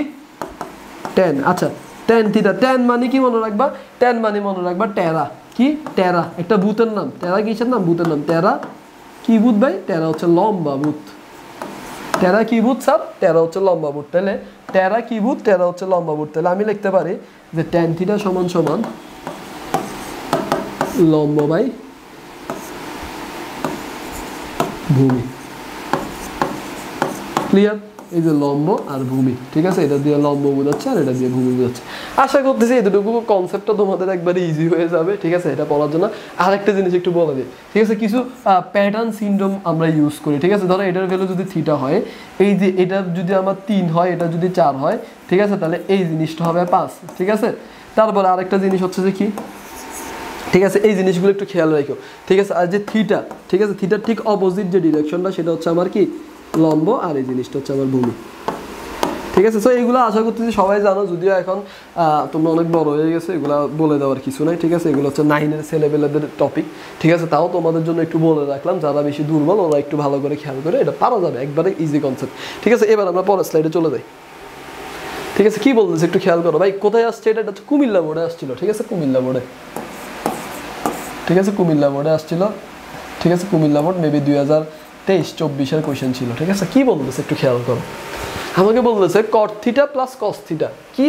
S1: tan আচ্ছা tan থিটা tan মানে কি মনে রাখবা tan মানে মনে রাখবা টেরা কি টেরা একটা ভূতের নাম টেরা কিসের নাম ভূতের নাম টেরা কি ভূত ভাই টেরা হচ্ছে লম্বা ভূত টেরা কি ভূত স্যার টেরা হচ্ছে লম্বা ভূত তাহলে টেরা কি ভূত টেরা হচ্ছে লম্বা ভূত তাহলে আমি লিখতে পারি যে tan থিটা সমান সমান লম্ব বাই ভূমি ক্লিয়ার এই যে লম্ব আর ভূমি ঠিক আছে এটা দিয়ে লম্ব বোঝাচ্ছে আর এটা দিয়ে ভূমি বোঝাচ্ছে আশা করতেছি এতটুকু কনসেপ্টটা তোমাদের একবারে ইজি হয়ে যাবে ঠিক আছে এটা পড়ার জন্য আরেকটা জিনিস একটু বলে দিই ঠিক আছে কিছু প্যাটার্ন সিনড্রোম আমরা ইউজ করি ঠিক আছে ধরো এটার ভ্যালু যদি থিটা হয় এই যে এটা যদি আমার 3 হয় এটা যদি 4 হয় ঠিক আছে তাহলে এই জিনিসটা হবে 5 ঠিক আছে তারপর আরেকটা জিনিস হচ্ছে যে কি ঠিক আছে এই জিনিসগুলো একটু খেয়াল রাখো ঠিক আছে আর যে থিটা ঠিক আছে থিটার ঠিক অপোজিট যে ডিরেকশনটা সেটা হচ্ছে আমার কি লম্ব আর এই জিনিসটা হচ্ছে আমার ভূমি ঠিক আছে সো এইগুলো আশা করতেছি সবাই জানো যদিও এখন তোমরা অনেক বড় হয়ে গেছে এগুলো বলে দেওয়ার কিছু নাই ঠিক আছে এগুলো হচ্ছে 9 এর ছেলেবেলাদের টপিক ঠিক আছে তাও তোমাদের জন্য একটু বলে রাখলাম যারা বেশি দুর্বল ওরা একটু ভালো করে খেয়াল করে এটা পারা যাবে একবারে ইজি কনসেপ্ট ঠিক আছে এবার আমরা পরের স্লাইডে চলে যাই ঠিক আছে কি বলতেছে একটু খেয়াল করো ভাই কোথায় আসছে এটা হচ্ছে কুমিল্লা বোর্ডে আসছিল ঠিক আছে কুমিল্লা বোর্ডে ঠিক আছে কুমিল্লা বোর্ডে আসছিল ঠিক আছে কুমিল্লা বোর্ড মেবি 2023-24 এর কোশ্চেন ছিল ঠিক আছে কি বলতেছে একটু খেয়াল করো আমাকে বলতেছে cot theta plus cos theta কি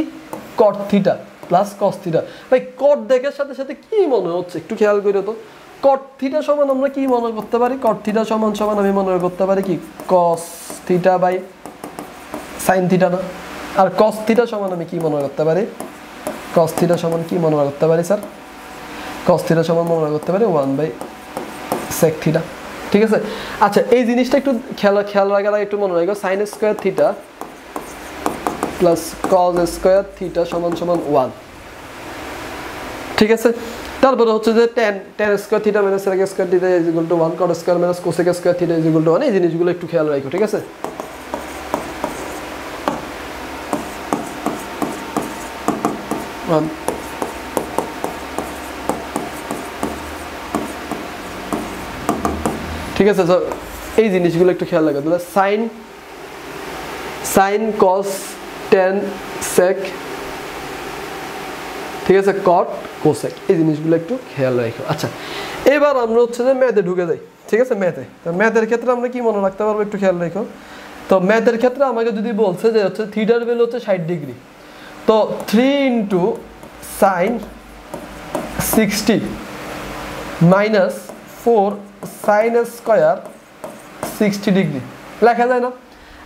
S1: cot theta plus cos theta ভাই cot দেখার সাথে সাথে কি মনে হচ্ছে একটু খেয়াল করে তো cot থিটা সমান আমরা কি মনে করতে পারি cot থিটা সমান সমান আমি মনে করতে পারি কি cos theta by sin theta না আর cos থিটা সমান আমি কি মনে করতে পারি cos থিটা সমান কি মনে করতে পারি স্যার cos থিটা সমান মনে করতে পারি 1 বাই sec থিটা ঠিক আছে আচ্ছা এই জিনিসটা একটু খেয়াল রাখার আগে একটু মনে রাখো sin square theta plus cos square theta সমান সমান 1 ঠিক আছে তারপরে হচ্ছে যে tan square theta minus sec square theta is equal two 1 cot square minus cosec square theta is equal two 1 এই জিনিসগুলো একটু খেয়াল রাখো ঠিক আছে ঠিক আছে তো এই জিনিসগুলো একটু খেয়াল রাখো তাহলে sin cos tan sec ঠিক আছে cot cosec এই জিনিসগুলো একটু খেয়াল রাখো আচ্ছা এবার আমরা হচ্ছে যে ম্যাথে ঢুকে যাই ঠিক আছে ম্যাথে তো ম্যাথের ক্ষেত্রে আমরা কি মনে রাখতে পারবো একটু খেয়াল রাখো তো ম্যাথের ক্ষেত্রে আমাকে যদি বলছে যে হচ্ছে থিটার ভ্যালু হচ্ছে 60 ডিগ্রি তো 3 sin 60 minus 4 sin square 60 degree লেখা যায় না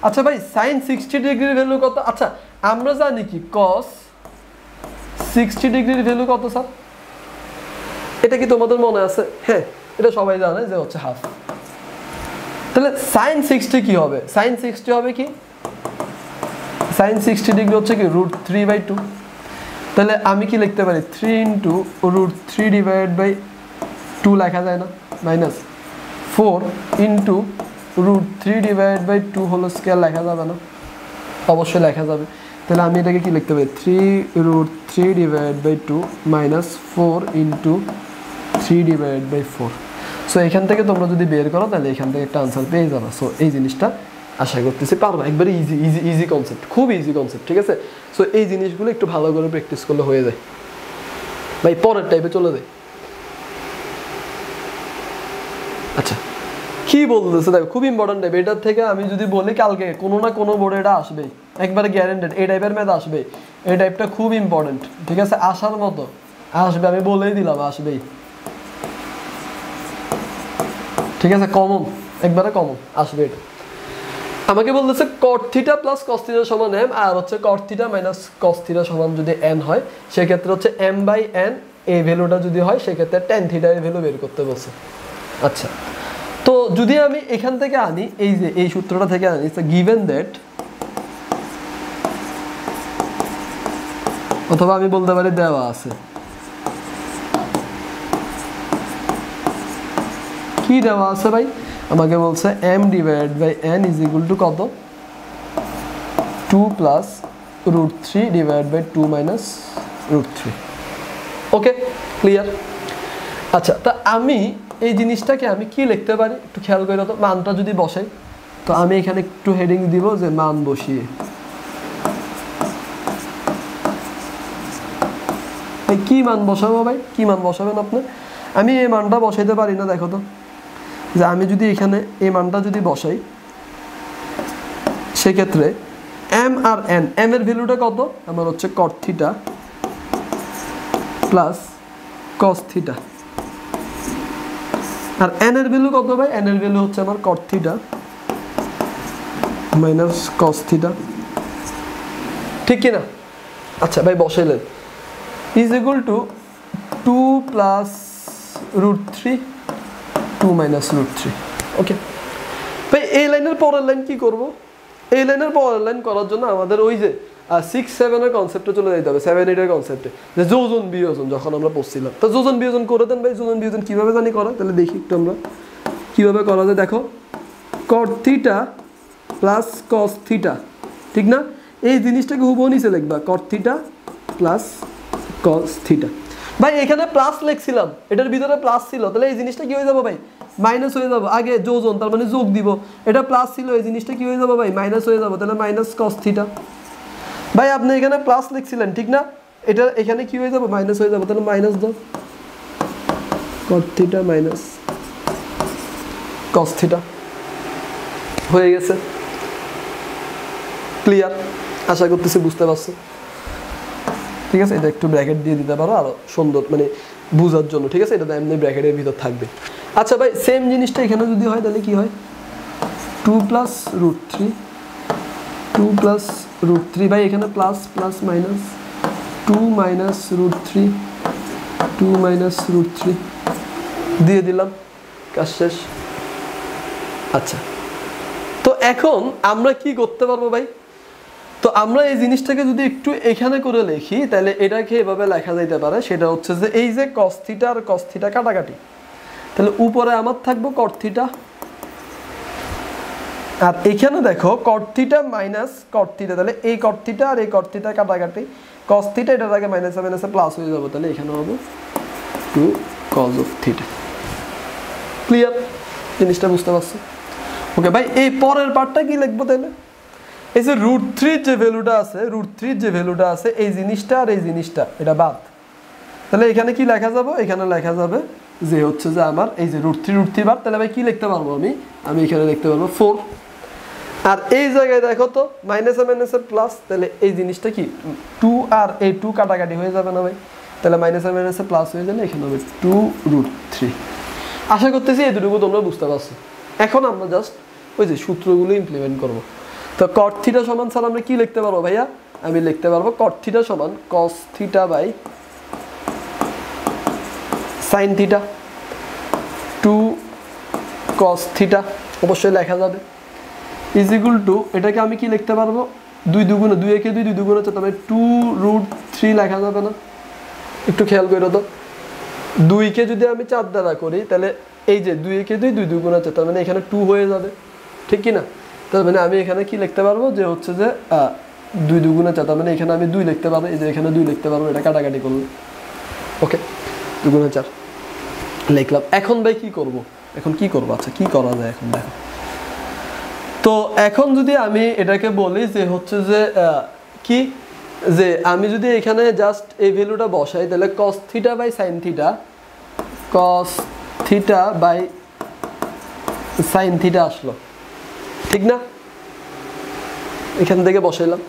S1: আচ্ছা ভাই sin 60 ডিগ্রির ভ্যালু কত আচ্ছা আমরা জানি কি cos 60 ডিগ্রির ভ্যালু কত স্যার এটা কি তোমাদের মনে আছে হ্যাঁ এটা সবাই জানে যে হচ্ছে হাফ তাহলে sin 60 কি হবে sin 60 হবে কি sin 60 ডিগ্রি হচ্ছে কি √3/2 তাহলে আমি কি লিখতে পারি 3 √3 ডিভাইডেড বাই 2 লেখা যায় না minus 4 √3 divided by 2 whole square লেখা যাবে না অবশ্যই লেখা যাবে তাহলে আমি এটাকে কি লিখতে পারি 3 divided by 2 minus 4 3 divided by 4 so এখান থেকে তোমরা যদি বের করো তাহলে এখান থেকে একটা আনসার পেয়ে যাবে সো এই জিনিসটা আশা করতেছি পারবা একবারে ইজি কনসেপ্ট খুব ইজি কনসেপ্ট ঠিক আছে সো এই জিনিসগুলো একটু ভালো করে প্র্যাকটিস করলে হয়ে যায় ভাই পরের টাইপে চলে যায় আচ্ছা কি বলতেছে দেখো খুব ইম্পর্টেন্ট টাইপ এটার থেকে আমি যদি বলি কালকে কোনো না কোনো বোর্ডে এটা আসবে একবারে গ্যারান্টেড এই টাইপের ম্যাথ আসবে এই টাইপটা খুব ইম্পর্টেন্ট ঠিক আছে আসার মতো আসবে আমি বলেই দিলাম আসবেই ঠিক আছে কমন একবারে কমন আসবে এটা আমাকে বলতেছে cot theta plus cos theta সমান m আর হচ্ছে cot theta minus cos theta সমান যদি n হয় সেই ক্ষেত্রে হচ্ছে m/n এই ভ্যালুটা যদি হয় সেই ক্ষেত্রে tan থিটা এর ভ্যালু বের করতে বলছে আচ্ছা তো যদি আমি এখান থেকে আনি এই যে এই সূত্রটা থেকে আনি given that অথবা আমি বলতে পারি দেওয়া আছে। কি দেওয়া আছে ভাই? আমাকে বলছে m divided by n is equal to কত? 2 plus root 3 divided by 2 minus root 3। Okay, clear? আচ্ছা, তা আমি এই জিনিসটাকে আমি কি লিখতে পারি একটু খেয়াল করে তো। মানটা যদি বসাই, তো আমি এখানে একটু হেডিং দিব যে মান বসিয়ে। কি মান বসাবো ভাই? কি মান বসাবেন আপনি? আমি এই মানটা বসাইতে পারি না, দেখো তো। যে আমি যদি এখানে এই মানটা যদি বসাই, সেক্ষেত্রে m আর n, m এর ভ্যালুটা কত আমার হচ্ছে cot theta plus cos theta, আর n এর ভ্যালু কত ভাই? n এর ভ্যালু হচ্ছে আমার cot theta minus cos theta, ঠিক কি না? আচ্ছা ভাই, বসাইলেন is equal to 2 plus root 3 2 minus root 3। Okay ভাই, এই লাইনের পরের লাইন কি করব? এই লাইনের পরের লাইন করার জন্য আমাদের ওই যে 6-7 এর কনসেপ্টে চলে যেতে হবে, 7-8 এর কনসেপ্টে, যে যোজন বিয়োজন যখন আমরা পড়ছিলাম। তো যোজন বিয়োজন করে দেন ভাই। যোজন বিয়োজন কিভাবে জানি করা, তাহলে দেখি একটু আমরা কিভাবে করা যায়। দেখো, cot theta plus cos theta, ঠিক না? এই জিনিসটাকে হুবহু নিচে লিখবা, cot theta plus cos theta. ভাই এখানে প্লাস লিখছিলাম, এটার ভিতরে প্লাস ছিল, তাহলে এই জিনিসটা কি হয়ে যাবে ভাই? মাইনাস হয়ে যাবে। আগে যোজন, তার মানে যোগ দিব, এটা প্লাস ছিল, এই জিনিসটা কি হয়ে যাবে ভাই? মাইনাস হয়ে যাবে, তাহলে মাইনাস cos থিটা। ভাই আপনি এখানে প্লাস লিখছিলেন, ঠিক না? এটা এখানে কি হয়ে যাবে? মাইনাস হয়ে যাবে, তাহলে মাইনাস দাও, cot theta minus cos theta হয়ে গেছে। ক্লিয়ার? আশা করতেছি বুঝতে পারছো। ঠিক আছে, এটা একটু ব্র্যাকেট দিয়ে দিতে পারো আরো সুন্দর, মানে বোঝার জন্য। ঠিক আছে, এটা এমনি ব্র্যাকেটের ভিতর থাকবে। আচ্ছা ভাই, সেম জিনিসটা এখানে যদি হয় তাহলে কি হয়? 2 প্লাস রুট 3 2 প্লাস রুট 3। ভাই এখানে plus plus minus 2 minus root 3 2 minus root 3 দিয়ে দিলাম, কাজ শেষ। আচ্ছা, তো এখন আমরা কি করতে পারবো ভাই? তো আমরা এই জিনিসটাকে যদি একটু এখানে করে লিখি, তাহলে এটাকে এভাবে লেখা যাইতে পারে। সেটা হচ্ছে যে এই যে cos থিটা আর cos থিটা কাটাকাটি, তাহলে উপরে আমার থাকবো cot থিটা, আর এখানে দেখো cot theta minus cot theta, তাহলে এই cot থিটা আর এই cot থিটা কাটাকাটি, cos থিটা এটার আগে মাইনাসে মাইনাসে প্লাস হয়ে যাবে, তাহলে এখানে হবে 2 cos অফ থিটা। ক্লিয়ার? জিনিসটা বুঝতে পারছো? ওকে ভাই, এই পরের পার্টটা কি লিখবো তাহলে? এই যে রুট 3 যে ভ্যালুটা আছে, রুট 3 যে ভ্যালুটা আছে, এই জিনিসটা আর এই জিনিসটা এটা বাদ, তাহলে এখানে কি লেখা যাবে? এখানে লেখা যাবে যে হচ্ছে যে আমার এই যে রুট 3 বাদ, তাহলে ভাই কি লিখতে পারবো আমি এখানে লিখতে পারবো 4। আর এই জায়গায় দেখো তো মাইনাসে মাইনাসে প্লাস, তাহলে এই জিনিসটা কি 2 আর এই 2 কাটাকাটি হয়ে যাবে না ভাই? তাহলে মাইনাসে মাইনাসে প্লাস হয়ে গেলে এখানে হবে 2 রুট 3। আশা করতেছি এতটুকু তোমরা বুঝতে পারছো। এখন আমরা জাস্ট ওই যে সূত্রগুলো ইমপ্লিমেন্ট করবো। তো cot থিটা সমান স্যার আমরা কি লিখতে পারবো ভাইয়া? আমি লিখতে পারবো cot থিটা সমান cos theta by sin theta 2 cos theta, অবশ্যই লেখা যাবে, ইজ ইকুয়াল টু, এটাকে আমি কি লিখতে পারবো? 2 দুগুণে 2 একে 2 2 দুগুণে 4, তবে 2 রুট 3 লেখা যাবে না? একটু খেয়াল করে তো, 2 কে যদি আমি 4 দ্বারা করি, তাহলে এই যে 2 একে 2 2 দুগুণে 4, তার মানে এখানে 2 হয়ে যাবে, ঠিক কি না? তার মানে আমি এখানে কি লিখতে পারবো? যে হচ্ছে যে 2 দুগুণে 4, তার মানে এখানে আমি 2 লিখতে পারবো, এই যে এখানে 2 লিখতে পারবো, এটা কাটাকাটি করলে। ওকে, 2 গুণে 4 লিখলাম। এখন ভাই কি করব? এখন কি করব? আচ্ছা, কি করা যায় এখন দেখো তো। এখন যদি আমি এটাকে বলি যে হচ্ছে যে কি, যে আমি যদি এখানে জাস্ট এই ভ্যালুটা বসাই, তাহলে cos theta by sin theta, cos theta by sin theta আসলো, ঠিক না? এখান থেকে বসাইলাম,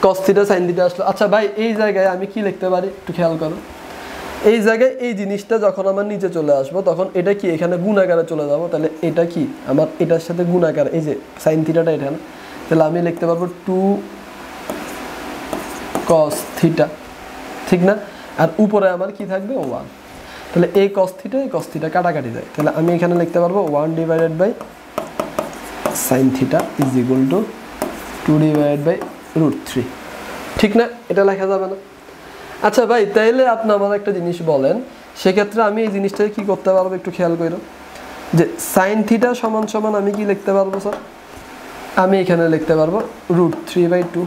S1: cos থিটা sin থিটা আসলো। আচ্ছা ভাই, এই জায়গায় আমি কি লিখতে পারি একটু খেয়াল করো। এই জায়গায় এই জিনিসটা যখন আমার নিচে চলে আসবো, তখন এটা কি এখানে গুণাকারে চলে যাবো, তাহলে এটা কি আমার এটার সাথে গুণাকার, এই যে sin থিটাটা এটা, তাহলে আমি লিখতে পারবো 2 cos থিটা, ঠিক না? আর উপরে আমার কি থাকবে? 1। তাহলে এই cos থিটা কাটাকাটি যায়, তাহলে আমি এখানে লিখতে পারবো 1 divided by sin theta is equal to 2 divided by root 3, ঠিক না? এটা লেখা যাবে না? আচ্ছা ভাই, তাইলে আপনি আমার একটা জিনিস বলেন, সেক্ষেত্রে আমি এই জিনিসটাকে কি করতে পারবো একটু খেয়াল করো, যে সাইন থিটা সমান সমান আমি কি লিখতে পারবো স্যার? আমি এখানে লিখতে পারবো √3/2।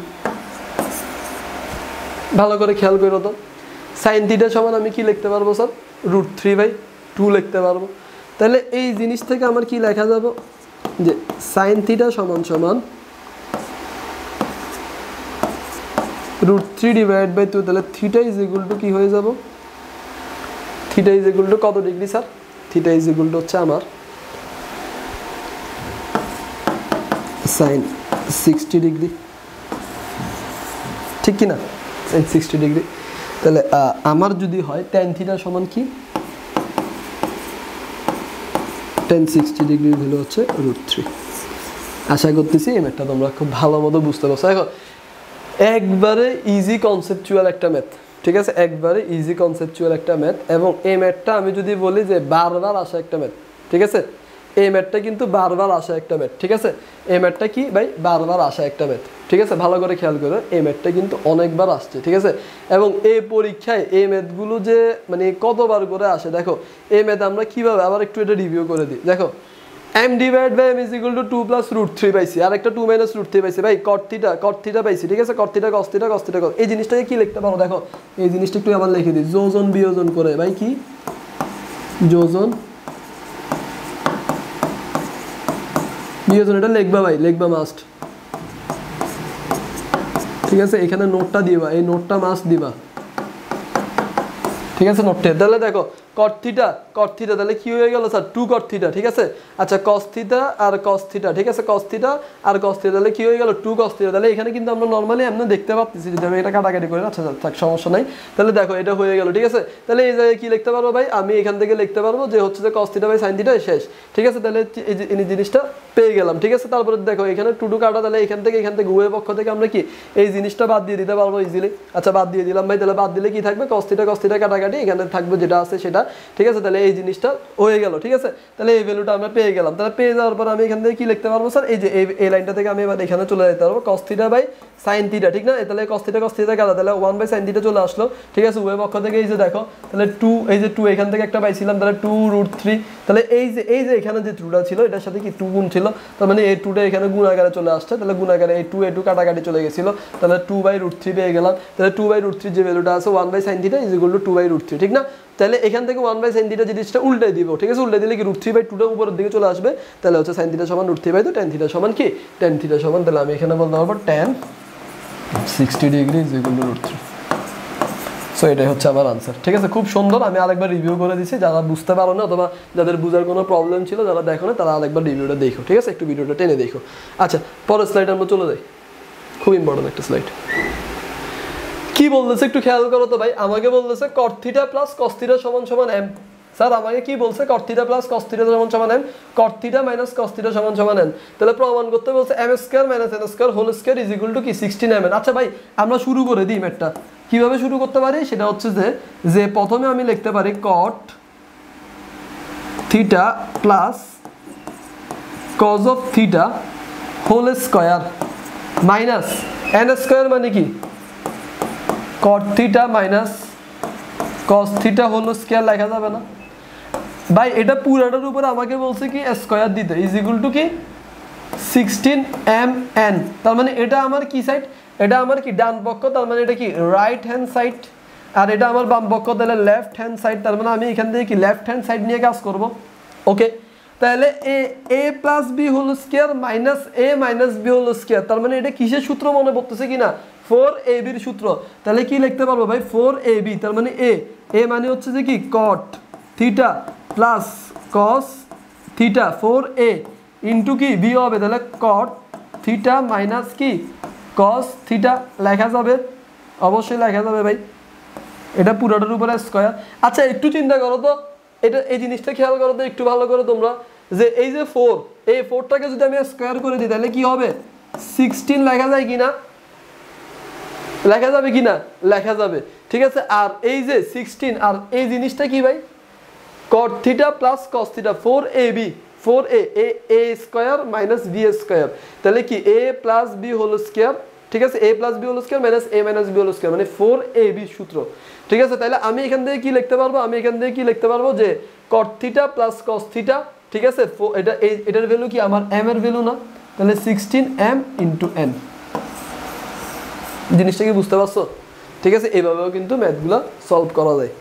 S1: ভালো করে খেয়াল করো তো, সাইন থিটা সমান আমি কি লিখতে পারবো স্যার? √3/2 লিখতে পারবো। তাহলে এই জিনিস থেকে আমার কি লেখা যাবে, যে সাইন থিটা সমান সমান √3/2। তাহলে থিটা ইজ ইকুয়াল টু কি হয়ে যাব? থিটা ইজ ইকুয়াল টু কত degree sir? Theta is equal to হচ্ছে আমার সাইন 60 ডিগ্রি, ঠিক কি না? Sine 60 degree. তাহলে আমার যদি হয় tan থিটা সমান কি, tan 60 ডিগ্রির ভ্যালু হচ্ছে √3। আশা করতেছি এই ম্যাথটা তোমরা খুব ভালো মতো বুঝতে পারছো। এখন একবারে ইজি কনসেপচুয়াল একটা ম্যাথ, ঠিক আছে, একবারে ইজি কনসেপচুয়াল একটা ম্যাথ। এবং এই ম্যাথটা আমি যদি বলি যে বারবার আসা একটা ম্যাথ, ঠিক আছে, এই ম্যাথটা কিন্তু বারবার আসা একটা ম্যাথ, ঠিক আছে। এই ম্যাথটা কি ভাই? বারবার আসা একটা ম্যাথ, ঠিক আছে। ভালো করে খেয়াল করো, এই ম্যাথটা কিন্তু অনেকবার আসছে, ঠিক আছে। এবং এই পরীক্ষায় এই ম্যাথগুলো যে মানে কতবার করে আসে দেখো। এই ম্যাথ আমরা কিভাবে আবার একটু এটা রিভিউ করে দিই। দেখো, m/m is equal to 2 plus √3 পাইছি, আর একটা 2 minus √3 পাইছি ভাই। cot theta পাইছি, ঠিক আছে। cot theta cos theta cos theta এই জিনিসটাকে কি লিখতে পারো দেখো, এই জিনিসটা একটু আবার লিখে দিই, যোজন বিয়োজন করে ভাই। কি যোজন বিয়োজন, এটা লিখবা ভাই, লিখবা মাস্ট, ঠিক আছে। এখানে নোটটা দিবা, এই নোটটা মাস্ট দিবা, ঠিক আছে, নোটটা। তাহলে দেখো cot theta তাহলে কি হয়ে গেল স্যার? 2 cot theta, ঠিক আছে। আচ্ছা cos theta আর cos theta, ঠিক আছে, cos theta আর cos theta তাহলে কি হয়ে গেল? 2 cos theta। তাহলে এখানে কিন্তু আমরা নরমালি আমরা দেখতে পাচ্ছি যদি আমি এটা কাটাকাটি করি, আচ্ছা থাক সমস্যা নাই। তাহলে দেখো এটা হয়ে গেল, ঠিক আছে। তাহলে এই জায়গায় কি লিখতে পারবো ভাই? আমি এখান থেকে লিখতে পারবো যে হচ্ছে যে cos theta sin theta শেষ, ঠিক আছে। তাহলে এই জিনিসটা পেয়ে গেলাম, ঠিক আছে। তারপরে দেখো এখানে 2 কাটা, তাহলে এখান থেকে উভয় পক্ষ থেকে আমরা কি এই জিনিসটা বাদ দিয়ে দিতে পারবো ইজিলি। আচ্ছা বাদ দিয়ে দিলাম ভাই। তাহলে বাদ দিলে কি থাকবে? cos theta কাটাকাটি, এখানে থাকবে যেটা আছে সেটা, ঠিক আছে। তাহলে এই জিনিসটা হয়ে গেল, ঠিক আছে। তাহলে এই ভ্যালুটা আমরা পেয়ে গেলাম। তাহলে পেয়ে যাওয়ার পর আমি এখান থেকে কি লিখতে পারবো স্যার? এই যে এই লাইনটা থেকে আমি এবার এখানে চলে যেতে পারবো cos theta sin theta, ঠিক না। তাহলে cos theta কাটা, তাহলে 1/sin theta চলে আসলো, ঠিক আছে। উভয় পক্ষ থেকে এই যে দেখো, তাহলে 2, এই যে 2 এখান থেকে একটা পাইছিলাম, তাহলে 2√3। তাহলে এই যে এখানে যে 2টা ছিল এটার সাথে কি 2 গুণ ছিল, তার মানে এই 2টা এখানে গুণাকারে চলে আসছে। তাহলে গুণাকারে এই 2 কাটাকাটি চলে গেছিল, তাহলে 2/√3 পেয়ে গেলাম। তাহলে 2/√3 যে ভ্যালুটা আছে 1/sin theta = 2/√3, ঠিক না। তাহলে এখান থেকে 1/sin theta জিনিসটা উল্টে দিব, ঠিক আছে। উল্টে দিলে কি √3/2টা উপরের দিকে চলে আসবে। তাহলে হচ্ছে sin theta সমান √3/2, tan theta সমান কি? tan theta সমান, তাহলে আমি এখানে বলতে পারবো tan 60 ডিগ্রি = √3। সো এটাই হচ্ছে আমার আনসার, ঠিক আছে। খুব সুন্দর। আমি আরেকবার রিভিউ করে দিচ্ছি, যারা বুঝতে পারো না অথবা যাদের বুঝার কোনো প্রবলেম ছিল, যারা দেখো না, তারা আরেকবার রিভিউটা দেখো, ঠিক আছে। একটু ভিডিওটা টেনে দেখো। আচ্ছা পরের স্লাইড আমরা চলে যাই, খুব ইম্পর্টেন্ট একটা স্লাইড। কি বলতেছে একটু খেয়াল করো তো ভাই। আমাকে বলতেছে cot theta plus cos theta সমান m। স্যার আমাকে কি বলছে? cot theta plus cos theta সমান m, cot theta minus cos theta সমান n। তাহলে প্রমাণ করতে বলছে m² - n² whole square is equal to কি 16 mn। আচ্ছা ভাই আমরা শুরু করে দিই ম্যাথটা। কিভাবে শুরু করতে পারি সেটা হচ্ছে যে প্রথমে আমি লিখতে পারি cot theta plus cos of theta whole square minus n² মানে কি cot theta minus cos theta whole square লেখা যাবে না ভাই? এটা পুরোটার উপরে আমাকে বলছে কি স্কয়ার দিতে ইজ ইকুয়াল টু কি 16 mn। তার মানে এটা আমার কি সাইড? এটা আমার কি ডান পক্ষ, তার মানে এটা কি রাইট হ্যান্ড সাইড। আর এটা আমার বাম পক্ষ, তাহলে লেফট হ্যান্ড সাইড। তার মানে আমি এখান থেকে কি লেফট হ্যান্ড সাইড নিয়ে কাজ করব। ওকে, তাহলে a plus B whole square minus a minus B whole square. তার মানে এটা কিসের সূত্র মনে পড়তেছে কিনা? 4ab এর সূত্র। তাহলে কি লিখতে পারবো ভাই? 4ab। তার মানে a মানে হচ্ছে যে কি cot theta plus cos theta 4a into কি b হবে, তাহলে cot theta মাইনাস কি cos theta লেখা যাবে, অবশ্যই লেখা যাবে ভাই। এটা পুরোটার উপরে স্কয়ার। আচ্ছা একটু চিন্তা করো তো, এটা এই জিনিসটা খেয়াল করো তো একটু ভালো করে তোমরা, যে এই যে 4, এই 4টাকে যদি আমি স্কয়ার করে দিই তাহলে কি হবে? 16 লেখা যায় কিনা? লেখা যাবে কিনা? লেখা যাবে, ঠিক আছে। আর এই যে 16 আর এই জিনিসটা কি ভাই? cot theta plus cos theta 4ab 4a a square minus b square. তাহলে কি a plus b whole square, ঠিক আছে a plus b whole square minus a minus b whole square মানে 4ab সূত্র ঠিক আছে তাহলে আমি এখান থেকে কি লিখতে পারবো আমি এখান থেকে কি লিখতে পারবো যে cot theta plus cos theta ঠিক আছে এটার ভ্যালু কি আমার m এর ভ্যালু না তাহলে 16m * n জিনিসটা কি বুঝতে পারছো ঠিক আছে এইভাবেও কিন্তু ম্যাথগুলো সলভ করা যায়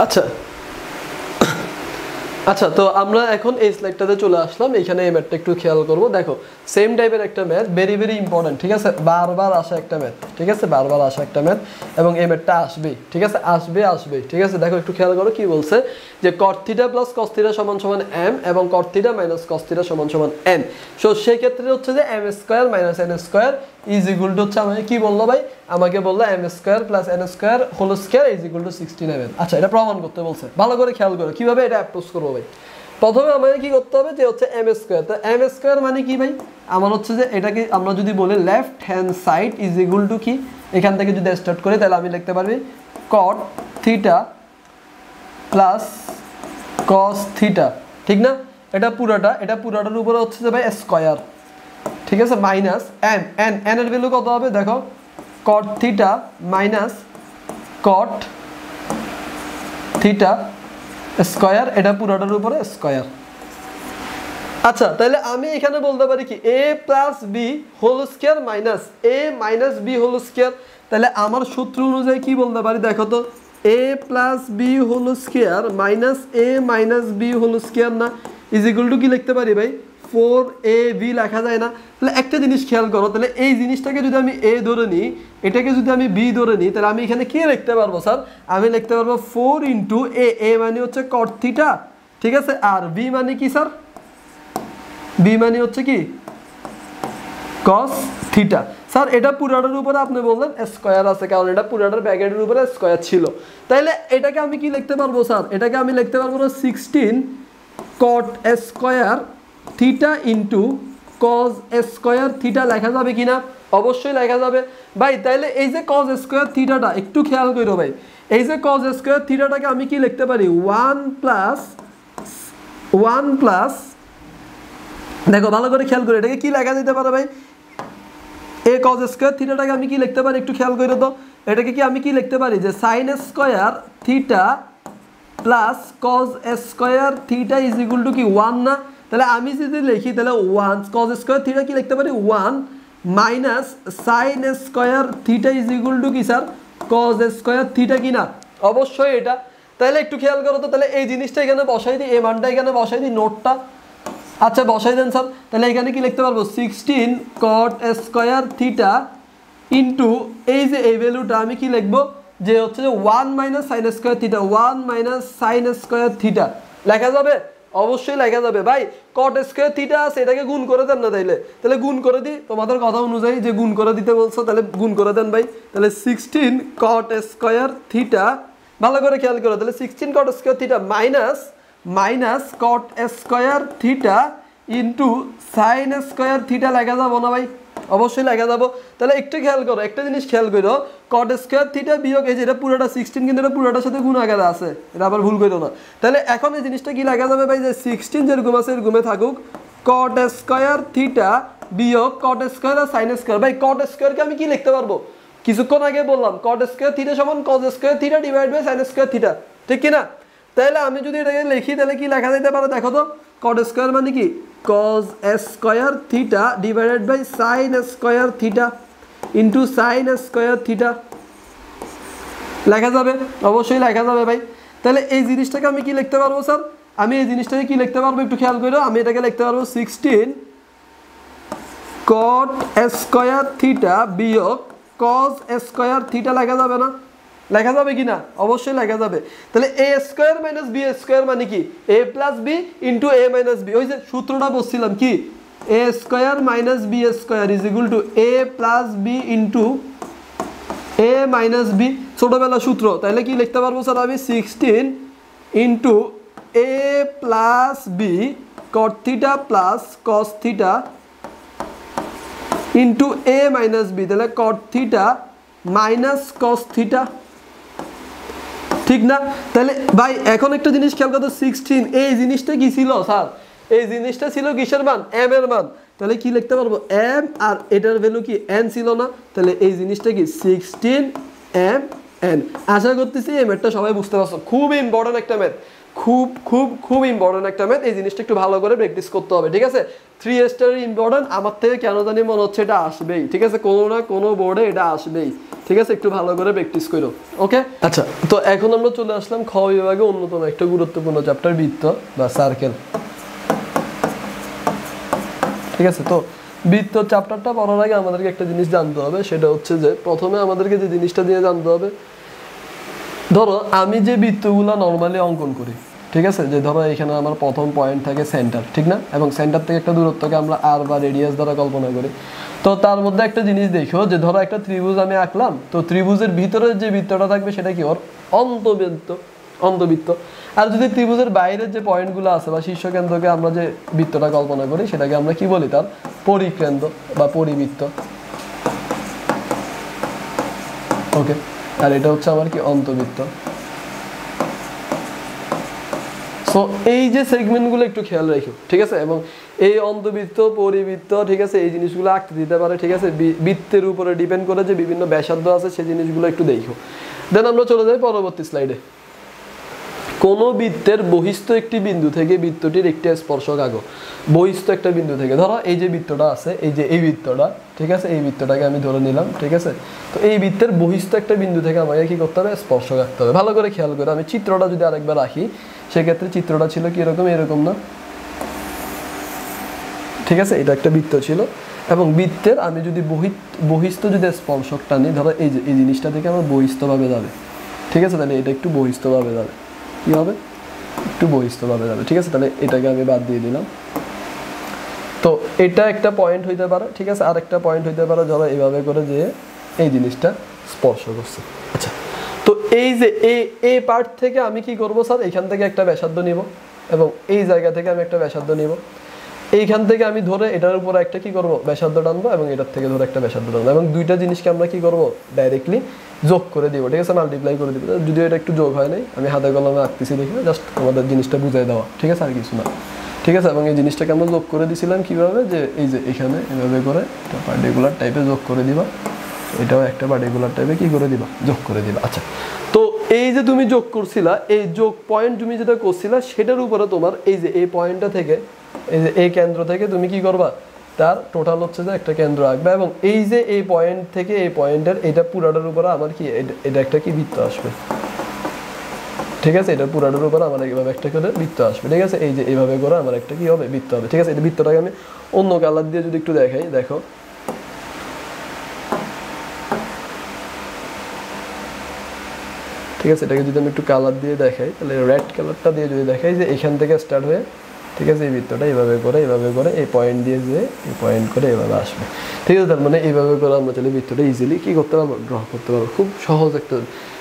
S1: আচ্ছা আচ্ছা তো আমরা এখন এই স্লাইডটাতে চলে আসলাম এখানে এই ম্যাথটা একটু খেয়াল করব দেখো সেম টাইপের একটা ম্যাথ ভেরি ইম্পর্টেন্ট ঠিক আছে বারবার আসা একটা ম্যাথ ঠিক আছে বারবার আসা একটা ম্যাথ এবং এই ম্যাথটা আসবে ঠিক আছে আসবে ঠিক আছে দেখো একটু খেয়াল করো কি বলছে যে cot theta plus cos theta সমান সমান m এবং cot theta minus cos theta সমান সমান n সো সেই ক্ষেত্রে হচ্ছে যে m square minus n square is equal to হচ্ছে আমাকে কি বললো ভাই আমাকে বললো m square plus n square whole square is equal to 16m আচ্ছা এটা প্রমাণ করতে বলছে ভালো করে খেয়াল করো কিভাবে এটা অ্যাপ্রোচ করব ভাই প্রথমে আমাদের কি করতে হবে যে হচ্ছে m স্কয়ার তো m স্কয়ার মানে কি ভাই আমার হচ্ছে যে এটাকে আমরা যদি বলি left hand side is equal to কি এখান থেকে যদি স্টার্ট করি তাহলে আমি লিখতে পারবি cot theta plus cos theta ঠিক না এটা পুরোটার উপরে হচ্ছে যে ভাই স্কয়ার ঠিক আছে মাইনাস n এর ভ্যালু কত হবে দেখো cot theta minus cot theta square এটা পুরোটার উপরে স্কয়ার আচ্ছা তাহলে আমি এখানে বলতে পারি কি a plus b whole square minus a minus b whole square তাহলে আমার সূত্র অনুযায়ী কি বলতে পারি দেখো তো a plus b whole square minus a minus b whole square না ইজ ইকুয়াল টু কি লিখতে পারি ভাই 4ab লেখা যায় না তাহলে একটা জিনিস খেয়াল করো তাহলে এই জিনিসটাকে যদি আমি a ধরে নিই এটাকে যদি আমি b ধরে নিই তাহলে আমি এখানে কি লিখতে পারবো স্যার আমি লিখতে পারবো 4 * a মানে হচ্ছে cot থিটা ঠিক আছে আর b মানে কি স্যার b মানে হচ্ছে কি cos থিটা স্যার এটা পুরোটার উপরে আপনি বললেন স্কয়ার আছে কারণ এটা পুরোটার ব্র্যাকেটের উপরে স্কয়ার ছিল তাহলে এটাকে আমি কি লিখতে পারবো স্যার এটাকে আমি লিখতে পারবো 16 cot square theta into cos square theta লেখা যাবে কিনা অবশ্যই লেখা যাবে ভাই তাহলে এই যে cos স্কয়ার থিটাটা একটু খেয়াল করো ভাই এই যে cos স্কয়ার থিটাটাকে আমি কি লিখতে পারি 1 প্লাস দেখো ভালো করে খেয়াল করো এটাকে কি লেখা যেতে পারে ভাই a cos স্কয়ার থিটাটাকে আমি কি লিখতে পারি একটু খেয়াল করো তো এটাকে কি আমি কি লিখতে পারি যে sin square theta plus cos square theta is equal to কি 1 না তাহলে আমি যদি লিখি তাহলে 1 cos স্কয়ার থিটা কি লিখতে পারি 1 minus sin square theta is equal to কি স্যার cos স্কয়ার থিটা কি না অবশ্যই এটা তাহলে একটু খেয়াল করো তো তাহলে এই জিনিসটা এখানে বসাই দিই এই মানটা এখানে বসাই দিই নোটটা আচ্ছা বসাই দেন স্যার তাহলে এখানে কি লিখতে পারবো 16 cot স্কয়ার থিটা ইনটু এই যে এই ভ্যালুটা আমি কি লিখবো যে হচ্ছে যে 1 minus sin square theta 1 minus sin square theta লেখা যাবে অবশ্যই লেখা যাবে ভাই cot স্কয়ার থিটা আছে এটাকে গুণ করে দেন না তাহলে গুণ করে দিই তোমাদের কথা অনুযায়ী যে গুণ করে দিতে বলছো তাহলে গুণ করে দেন ভাই তাহলে 16 cot স্কয়ার থিটা ভালো করে খেয়াল করো তাহলে 16 cot square theta minus cot square theta into sin square theta লেখা যাবে না ভাই অবশ্যই লেখা যাব তাহলে একটু খেয়াল করো একটা জিনিস খেয়াল করো cot স্কয়ার থিটা বিয়োগ এই যে এটা পুরোটা 16 কিন্তু এটা পুরোটার সাথে গুণ আকারে আছে এটা আবার ভুল করো না তাহলে এখন এই জিনিসটা কি লেখা যাবে ভাই যে 16 যেরকম আছে এরকমই থাকুক cot স্কয়ার থিটা বিয়োগ cot স্কয়ার আর sin স্কয়ার ভাই cot স্কয়ারকে আমি কি লিখতে পারবো কিছুক্ষণ আগে বললাম cot স্কয়ার থিটা সমান cos square theta divide by sin square theta ঠিক কি না তাহলে আমি যদি এটাকে লিখি তাহলে কি লেখা যেতে পারে দেখো তো cot স্কয়ার মানে কি cos square theta divided by sin square theta into sin square theta লেখা যাবে অবশ্যই লেখা যাবে ভাই তাহলে এই জিনিসটাকে আমি কি লিখতে পারবো স্যার আমি এই জিনিসটাকে কি লিখতে পারবো একটু খেয়াল করো আমি এটাকে লিখতে পারবো 16 cot স্কয়ার থিটা বিয়োগ cos স্কয়ার থিটা লেখা যাবে না লেখা যাবে কি না অবশ্যই লেখা যাবে তাহলে a square minus b square মানে কি a plus b into a minus b ওই যে সূত্রটা বলছিলাম কি a square minus b square is equal to a plus b into a minus b ছোটবেলা সূত্র, তাহলে কি লিখতে পারবো স্যার আমি 16 into a plus b cot theta plus cos theta into a minus b, তাহলে cot theta minus cos theta, ঠিক না? তাহলে ভাই এখন একটা জিনিস খেয়াল করো, 16 এই জিনিসটা কি ছিল স্যার? এই জিনিসটা ছিল কিসের মান? m এর মান। তাহলে কি লিখতে পারবো? m আর এটার ভ্যালু কি n ছিল না? তাহলে এই জিনিসটা কি 16 m n। আশা করতেছি এই ম্যাথটা সবাই বুঝতে পারছো, খুব ইম্পর্টেন্ট একটা ম্যাথ, খুব খুব খুব ইম্পর্টেন্ট একটা ম্যাথ। এই জিনিসটা একটু ভালো করে প্র্যাকটিস করতে হবে, ঠিক আছে? 3 স্টার ইম্পর্টেন্ট, আমার থেকে কেন জানি মনে হচ্ছে এটা আসবেই, ঠিক আছে? কোনো না কোনো বোর্ডে এটা আসবেই, ঠিক আছে? একটু ভালো করে প্র্যাকটিস করো, ওকে? আচ্ছা, তো এখন আমরা চলে আসলাম খ বিভাগে অন্যতম একটা গুরুত্বপূর্ণ চ্যাপ্টার, বৃত্ত বা সার্কেল, ঠিক আছে? তো বৃত্ত চ্যাপ্টারটা পড়ার আগে আমাদেরকে একটা জিনিস জানতে হবে, সেটা হচ্ছে যে প্রথমে আমাদেরকে যে জিনিসটা দিয়ে জানতে হবে, ধরো আমি যে বৃত্তগুলো নর্মালি অঙ্কন করি, ঠিক আছে? যে ধরো এখানে আমার প্রথম পয়েন্ট থাকে সেন্টার, ঠিক না? এবং সেন্টার থেকে একটা দূরত্বকে আমরা আর বা রেডিয়াস দ্বারা কল্পনা করি। তো তার মধ্যে একটা জিনিস দেখো, যে ধরো একটা ত্রিভুজ আমি আঁকলাম, তো ত্রিভুজের ভিতরে যে বৃত্তটা থাকবে সেটা কি ওর অন্তবৃত্ত, অন্তবৃত্ত। আর যদি ত্রিভুজের বাইরের যে পয়েন্টগুলো আছে বা শীর্ষকেন্দ্রকে আমরা যে বৃত্তটা কল্পনা করি সেটাকে আমরা কি বলি? তার পরিকেন্দ্র বা পরিবৃত্ত, ওকে? আর এটা হচ্ছে আমার কি? অন্তবৃত্ত। সো এই যে সেগমেন্টগুলো একটু খেয়াল রাখো, ঠিক আছে? এবং এই অন্তবৃত্ত, পরিবৃত্ত, ঠিক আছে, এই জিনিসগুলো আঁকতে দিতে পারে, ঠিক আছে? বৃত্তের উপরে ডিপেন্ড করে যে বিভিন্ন ব্যাসার্ধ আছে সেই জিনিসগুলো একটু দেখো। দেন আমরা চলে যাই পরবর্তী স্লাইডে। কোন বৃত্তের বহিস্থ একটি বিন্দু থেকে বৃত্তটির একটি স্পর্শক আঁকো। বহিস্থ একটা বিন্দু থেকে, ধরো এই যে বৃত্তটা আছে, এই যে এই বৃত্তটা, ঠিক আছে? এই বৃত্তটাকে আমি ধরে নিলাম, ঠিক আছে? তো এই বৃত্তের বহিস্থ একটা বিন্দু থেকে আমাকে কি করতে হবে? স্পর্শক আঁকতে হবে। ভালো করে খেয়াল করে আমি চিত্রটা যদি আরেকবার আঁকি, সেক্ষেত্রে চিত্রটা ছিল কি এরকম, এরকম না? ঠিক আছে, এটা একটা বৃত্ত ছিল, এবং বৃত্তের আমি যদি বহিস্থ যদি স্পর্শকটা নিই, ধরো এই যে এই জিনিসটা থেকে আমার বহিস্থভাবে যাবে, ঠিক আছে? তাহলে এটা একটু বহিস্থভাবে যাবে, কি হবে? একটু বহিস্থভাবে যাবে, ঠিক আছে? তাহলে এটাকে আমি বাদ দিয়ে দিলাম। তো এটা একটা পয়েন্ট হইতে পারে, ঠিক আছে? আর একটা পয়েন্ট হইতে পারে, ধরো এইভাবে করে যে এই জিনিসটা স্পর্শ করছে। আচ্ছা, তো এই যে এই পার্ট থেকে আমি কি করব স্যার? এইখান থেকে একটা ব্যাসার্ধ নিব, এবং এই জায়গা থেকে আমি একটা ব্যাসার্ধ নিব। এইখান থেকে আমি ধরে এটার উপর একটা কি করব? ব্যাসার্ধ টানবো, এবং এটার থেকে ধরে একটা ব্যাসার্ধ টানবো, এবং দুইটা জিনিসকে আমরা কি করব? ডাইরেক্টলি যোগ করে দিব, ঠিক আছে? মাল্টিপ্লাই করে দিব। যদিও এটা একটু যোগ হয় নাই, আমি হাতে কলমে আঁকতেছি দেখে জাস্ট আমাদের জিনিসটা বুঝাই দেওয়া, ঠিক আছে? আর কিছু না, ঠিক আছে? এবং এই জিনিসটাকে আমরা যোগ করে দিছিলাম কিভাবে? যে এই যে এখানে এভাবে করে একটা পার্টিকুলার টাইপে যোগ করে দিবা, এটাও একটা পার্টিকুলার টাইপে কি করে দিবা? যোগ করে দিবা। আচ্ছা, তো এই যে তুমি যোগ করছিলা, এই যোগ পয়েন্ট তুমি যেটা করছিলা সেটার উপরে তোমার এই যে এই পয়েন্টটা থেকে, এই যে এই কেন্দ্র থেকে তুমি কি করবা? তার টোটাল হচ্ছে যে একটা কেন্দ্র আঁকবে, এবং এই যে এই পয়েন্ট থেকে এই পয়েন্টের এটা পুরাটার উপরে আমার কি এটা একটা কি বৃত্ত আসবে, ঠিক আছে? এটা পুরাটার উপরে আমার এইভাবে একটা করে বৃত্ত আসবে, ঠিক আছে? এই যে এইভাবে করে আমার একটা কি হবে? বৃত্ত হবে, ঠিক আছে? এই বৃত্তটাকে আমি অন্য কালার দিয়ে যদি একটু দেখাই, দেখো, ঠিক আছে? এটাকে যদি আমি একটু কালার দিয়ে দেখাই, তাহলে রেড কালারটা দিয়ে যদি দেখাই, যে এখান থেকে স্টার্ট হয়ে, ঠিক আছে, এই বৃত্তটা এইভাবে করে এই পয়েন্ট দিয়ে যে এই পয়েন্ট করে এইভাবে আসবে, ঠিক আছে? তার মানে এইভাবে করে আমরা চাইলে বৃত্তটা ইজিলি কি করতে পারবো? ড্র করতে পারবো, খুব সহজ একটা,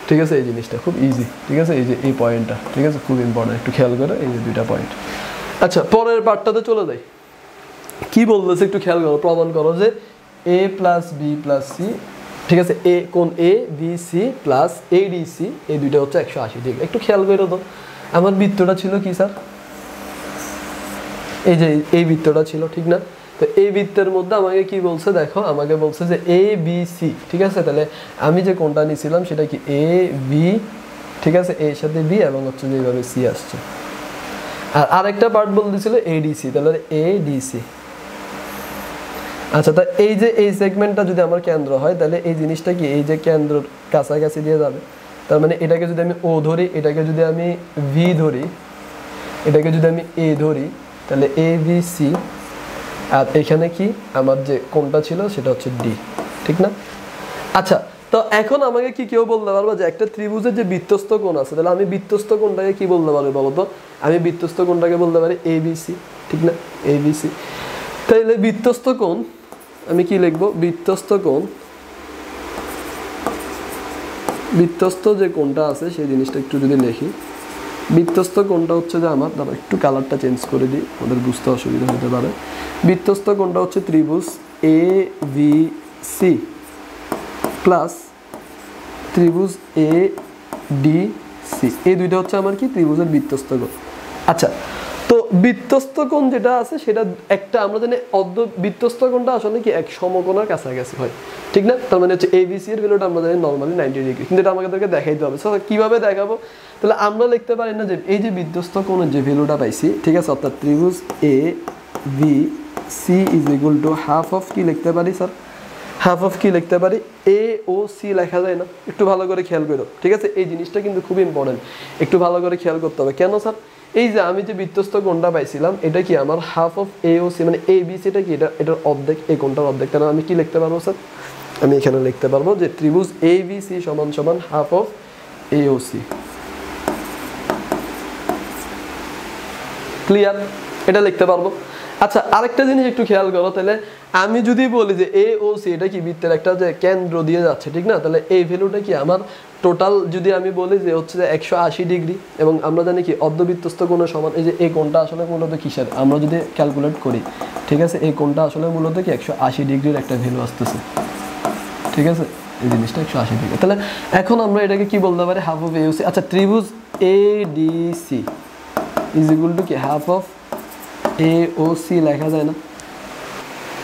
S1: ঠিক আছে? এই জিনিসটা খুব ইজি, ঠিক আছে? এই যে এই পয়েন্টটা, ঠিক আছে, খুব ইম্পর্টেন্ট, একটু খেয়াল করে এই যে দুইটা পয়েন্ট। আচ্ছা, পরের পার্টটাতে চলে যাই। কি বলতেছে একটু খেয়াল করো, প্রমাণ করো যে a plus B plus C, ঠিক আছে? কোণ A B C plus ADC, এই দুইটা হচ্ছে 180 ডিগ্রি। একটু খেয়াল করে তো, আমার বৃত্তটা ছিল কি স্যার? এই যে এই বৃত্তটা ছিল, ঠিক না? তো এই বৃত্তের মধ্যে আমাকে কি বলছে? দেখো, আমাকে বলছে যে এ বি সি, ঠিক আছে? তাহলে আমি যে কোণটা নিয়েছিলাম সেটা কি এ বি, ঠিক আছে? এর সাথে বি, এবং হচ্ছে যে এইভাবে সি আসছে। আর আরেকটা পার্ট বলতেছিল এডিসি, তাহলে এডিসি। আচ্ছা, তা এই যে এই সেগমেন্টটা যদি আমার কেন্দ্র হয়, তাহলে এই জিনিসটা কি এই যে কেন্দ্রের কাছাকাছি দিয়ে যাবে। তার মানে এটাকে যদি আমি ও ধরি, এটাকে যদি আমি ভি ধরি, এটাকে যদি আমি এ ধরি, তাহলে এ বি সি, আর এখানে কি আমার যে কোণটা ছিল সেটা হচ্ছে ডি, ঠিক না? আচ্ছা, তো এখন আমাকে কি কেউ বলতে পারবো যে একটা ত্রিভুজের যে বৃত্তস্থ কোণ আছে, তাহলে আমি বৃত্তস্থ কোণটাকে কি বলতে পারি বলো তো? আমি বৃত্তস্থ কোণটাকে বলতে পারি এ বি সি, ঠিক না? এ বি সি। তাহলে বৃত্তস্থ কোণ আমি কি লিখবো? বৃত্তস্থ কোণ বৃত্তস্থ যে কোণটা আছে সেই জিনিসটা একটু যদি লিখি, বৃত্তস্থ কোণটা হচ্ছে যে আমার, দাঁড়া একটু কালারটা চেঞ্জ করে দিই, আমাদের বুঝতে অসুবিধা হতে পারে। বৃত্তস্থ কোণটা হচ্ছে ত্রিভুজ এ ভি সি প্লাস ত্রিভুজ এ ডি সি, এই দুইটা হচ্ছে আমার কি ত্রিভুজের বৃত্তস্থ কোণ। আচ্ছা, তো বৃত্তস্থ কোণ যেটা আছে সেটা একটা আমরা জানি বৃত্তস্থ কোণটা আসলে কি এক সমকোণের কাছাকাছি হয়, ঠিক না? তার মানে হচ্ছে এবিসি এর ভ্যালুটা আমরা জানি নরমালি 90 ডিগ্রি, কিন্তু এটা আমাদেরকে দেখাইতে হবে। সো কিভাবে দেখাবো? তাহলে আমরা লিখতে পারি না যে এই যে বৃত্তস্থ কোণের যে ভ্যালুটা পাইছি, ঠিক আছে, অর্থাৎ ত্রিভুজ A V C is equal to half of কি লিখতে পারি স্যার? হাফ অফ কি লিখতে পারি? এ ও সি লেখা যায় না? একটু ভালো করে খেয়াল করো, ঠিক আছে? এই জিনিসটা কিন্তু খুব ইম্পর্টেন্ট, একটু ভালো করে খেয়াল করতে হবে। কেন স্যার? এই যে আমি যে বৃত্তস্থ কোণটা পাইছিলাম এটা কি আমার half of A O C, মানে এ বি সিটা কি এটার অর্ধেক, এই কোণটার অর্ধেক। তাহলে আমি কি লিখতে পারবো স্যার? আমি এখানে লিখতে পারবো যে ত্রিভুজ এ বি সি সমান সমান half of A O C. Clear? এটা লিখতে পারবো। আচ্ছা, আরেকটা জিনিস একটু খেয়াল করো, তাহলে আমি যদি বলি যে এ ও সি এটা কি বৃত্তের একটা যে কেন্দ্র দিয়ে যাচ্ছে, ঠিক না? তাহলে এই ভ্যালুটা কি আমার টোটাল, যদি আমি বলি যে হচ্ছে যে 180 ডিগ্রি, এবং আমরা জানি কি অর্ধবৃত্তস্থ কোণের সমান, এই যে এই কোণটা আসলে মূলত কিসের আমরা যদি ক্যালকুলেট করি, ঠিক আছে, এই কোণটা আসলে মূলত কি 180 ডিগ্রির একটা ভ্যালু আসতেছে, ঠিক আছে, এই জিনিসটা 180 ডিগ্রি। তাহলে এখন আমরা এটাকে কি বলতে পারি? Half of A O C. আচ্ছা, ত্রিভুজ A D C is equal to কি half of A O C লেখা যায় না?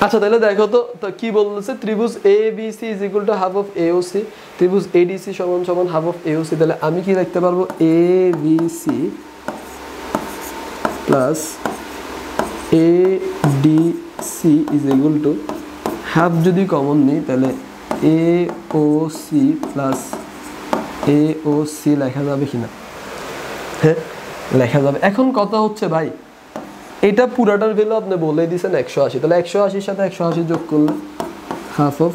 S1: আচ্ছা, তাহলে দেখো তো কি বলতেছে, ত্রিভুজ A B C is equal to half of A O C, ত্রিভুজ এ ডি সি সমান সমান half of A O C. তাহলে আমি কি লিখতে পারবো? A B C plus A D C is equal to half, যদি কমন নিই তাহলে A O C plus A O C লেখা যাবে কিনা? হ্যাঁ, লেখা যাবে। এখন কথা হচ্ছে ভাই, এটা পুরাটার ভ্যালু আপনি বলে দিয়েছেন 180, তাহলে 180-র সাথে 180 যোগ করলে হাফ অফ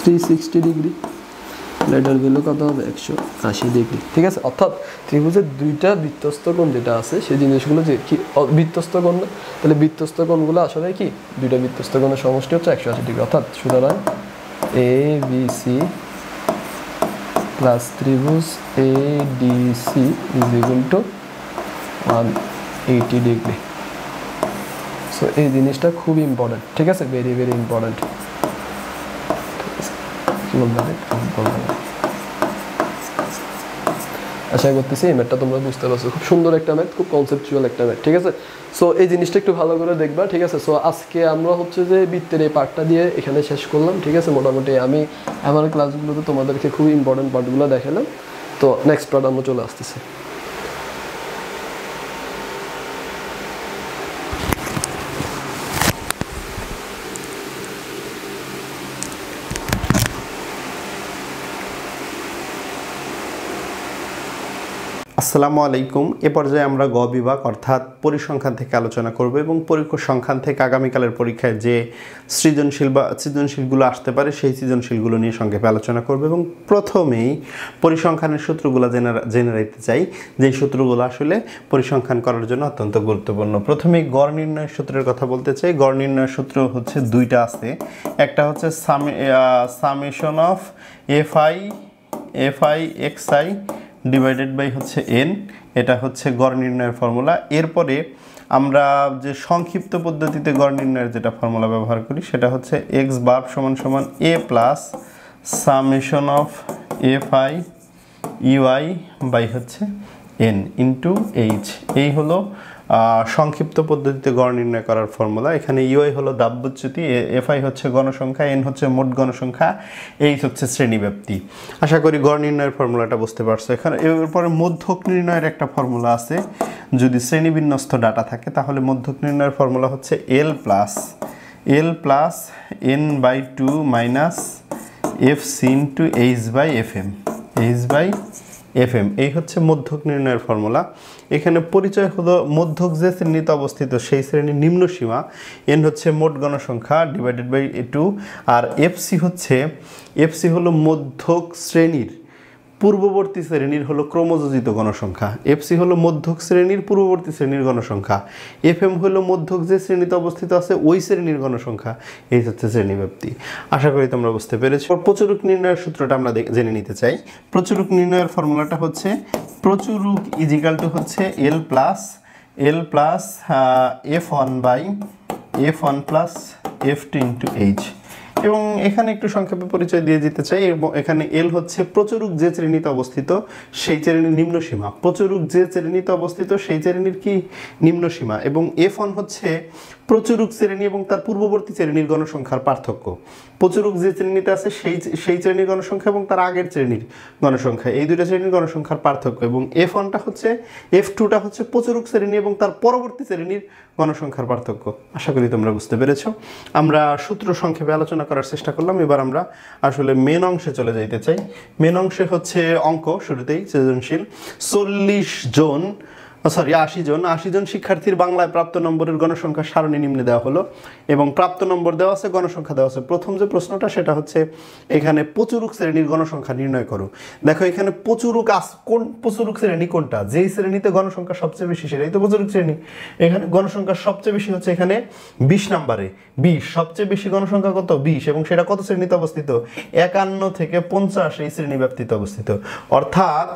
S1: 360 ডিগ্রি, এটার ভ্যালু কত হবে? 180 ডিগ্রি, ঠিক আছে। অর্থাৎ ত্রিভুজের দুইটা বৃত্তস্থ কোণ যেটা আছে সেই জিনিসগুলো যে কি বৃত্তস্থ কোণ না, তাহলে বৃত্তস্থ কোণগুলো আসলে কি দুইটা বৃত্তস্থ কোণের সমষ্টি হচ্ছে 180 ডিগ্রি। অর্থাৎ সুতরাং এ বি সি প্লাস ত্রিভুজ A D C is equal to 180 degree. So এই জিনিসটা খুব ইম্পর্টেন্ট, ঠিক আছে, ভেরি ভেরি ইম্পর্টেন্ট। কি বলতে পারি? আশা করতেছি এই ম্যাথটা তোমরা বুঝতে পারছো। খুব সুন্দর একটা ম্যাথ, খুব কনসেপচুয়াল একটা ম্যাথ, ঠিক আছে। সো এই জিনিসটা একটু ভালো করে দেখবা, ঠিক আছে। সো আজকে আমরা হচ্ছে যে বৃত্তের এই পার্টটা দিয়ে এখানে শেষ করলাম, ঠিক আছে। মোটামুটি আমি আমার ক্লাসগুলোতে তোমাদেরকে খুব ইম্পর্টেন্ট পার্টগুলো দেখালাম। তো নেক্সট পার্ট আমরা চলে আসতেছি।
S2: আসসালামু আলাইকুম। এ পর্যায়ে আমরা গ বিভাগ অর্থাৎ পরিসংখ্যান থেকে আলোচনা করব এবং পরিসংখ্যান থেকে আগামীকালের পরীক্ষায় যে সৃজনশীলগুলো আসতে পারে সেই সৃজনশীলগুলো নিয়ে সংক্ষেপে আলোচনা করব। এবং প্রথমেই পরিসংখ্যানের সূত্রগুলো জেনে রাখতে চাই, যেই সূত্রগুলো আসলে পরিসংখ্যান করার জন্য অত্যন্ত গুরুত্বপূর্ণ। প্রথমেই গড় নির্ণয়ের সূত্রের কথা বলতে চাই। গড় নির্ণয়ের সূত্র হচ্ছে দুইটা আছে, একটা হচ্ছে summation of F I X I divided by হচ্ছে এন, এটা হচ্ছে গড় নির্ণয়ের ফর্মুলা। এরপরে আমরা যে সংক্ষিপ্ত পদ্ধতিতে গড় নির্ণয়ের যেটা ফর্মুলা ব্যবহার করি সেটা হচ্ছে এক্স বার সমান সমান a plus summation of F i u i by হচ্ছে এন ইন্টু এইচ। এই হলো সংক্ষিপ্ত পদ্ধতিতে গড় নির্ণয় করার ফর্মুলা। এখানে ইউআই হলো দাব্যচ্যুতি, এফআই হচ্ছে গণসংখ্যা, এন হচ্ছে মোট গণসংখ্যা, এইচ হচ্ছে শ্রেণীব্যাপ্তি। আশা করি গড় নির্ণয়ের ফর্মুলাটা বুঝতে পারছো। এখানে এরপরে মধ্যক নির্ণয়ের একটা ফর্মুলা আছে। যদি শ্রেণীবিন্যস্ত ডাটা থাকে তাহলে মধ্যক নির্ণয়ের ফর্মুলা হচ্ছে l plus n by 2 minus f c into h by f m. এই হচ্ছে মধ্যক নির্ণয়ের ফর্মুলা। এখানে পরিচয় হলো মধ্যক যে শ্রেণীতে অবস্থিত সেই শ্রেণীর নিম্ন সীমা, এন হচ্ছে মোট গণসংখ্যা ডিভাইডেড বাই 2, আর এফসি হলো মধ্যক শ্রেণীর পূর্ববর্তী শ্রেণীর হলো ক্রমযোজিত গণসংখ্যা, এফসি হলো মধ্যক শ্রেণীর পূর্ববর্তী শ্রেণীর গণসংখ্যা, এফএম হলো মধ্যক যে শ্রেণীতে অবস্থিত আছে ওই শ্রেণীর গণসংখ্যা। এই হচ্ছে শ্রেণীব্যাপ্তি। আশা করি তোমরা বুঝতে পেরেছো। প্রচুরক নির্ণয়ের সূত্রটা আমরা জেনে নিতে চাই। প্রচুরক নির্ণয়ের ফর্মুলাটা হচ্ছে প্রচুরক ইজিক্যাল টু হচ্ছে l plus F1 plus F2 into h. এবং এখানে একটু সংক্ষেপে পরিচয় দিয়ে দিতে চাই। এবং এখানে এল হচ্ছে প্রচুরক যে শ্রেণীতে অবস্থিত সেই শ্রেণীর নিম্ন সীমা, প্রচুরক যে শ্রেণীতে অবস্থিত সেই শ্রেণীর কি নিম্ন সীমা। এবং F1 হচ্ছে প্রচুরক শ্রেণী এবং তার পূর্ববর্তী শ্রেণীর গণসংখ্যার পার্থক্য। প্রচুরক যে শ্রেণীতে আছে সেই শ্রেণীর গণসংখ্যা এবং তার আগের শ্রেণীর গণসংখ্যা, এই দুইটা শ্রেণীর গণসংখ্যার পার্থক্য। এবং F1টা হচ্ছে, F2টা হচ্ছে প্রচুরক শ্রেণী এবং তার পরবর্তী শ্রেণীর গণসংখ্যার পার্থক্য। আশা করি তোমরা বুঝতে পেরেছো। আমরা সূত্র সংক্ষেপে আলোচনা করার চেষ্টা করলাম। এবার আমরা আসলে মেন অংশে চলে যাইতে চাই। মেন অংশে হচ্ছে অঙ্ক, শুরুতেই সৃজনশীল। 80 জন শিক্ষার্থীর বাংলায় প্রাপ্ত নম্বরের গণসংখ্যা সারণী নিম্নে দেওয়া হলো এবং প্রাপ্ত নম্বর দেওয়া আছে, গণসংখ্যা দেওয়া আছে। প্রথম যে প্রশ্নটা সেটা হচ্ছে এখানে প্রচুরক শ্রেণীর গণসংখ্যা নির্ণয় করো। দেখো এখানে কোন প্রচুরক শ্রেণী কোনটা, যেই শ্রেণীতে গণসংখ্যা সবচেয়ে বেশি সেটাই তো প্রচুরক শ্রেণী। এখানে গণসংখ্যা সবচেয়ে বেশি হচ্ছে এখানে 20 নম্বরে, 20 সবচেয়ে বেশি গণসংখ্যা কত 20, এবং সেটা কত শ্রেণীতে অবস্থিত 51 থেকে 50 এই শ্রেণী ব্যাপ্তিতে অবস্থিত। অর্থাৎ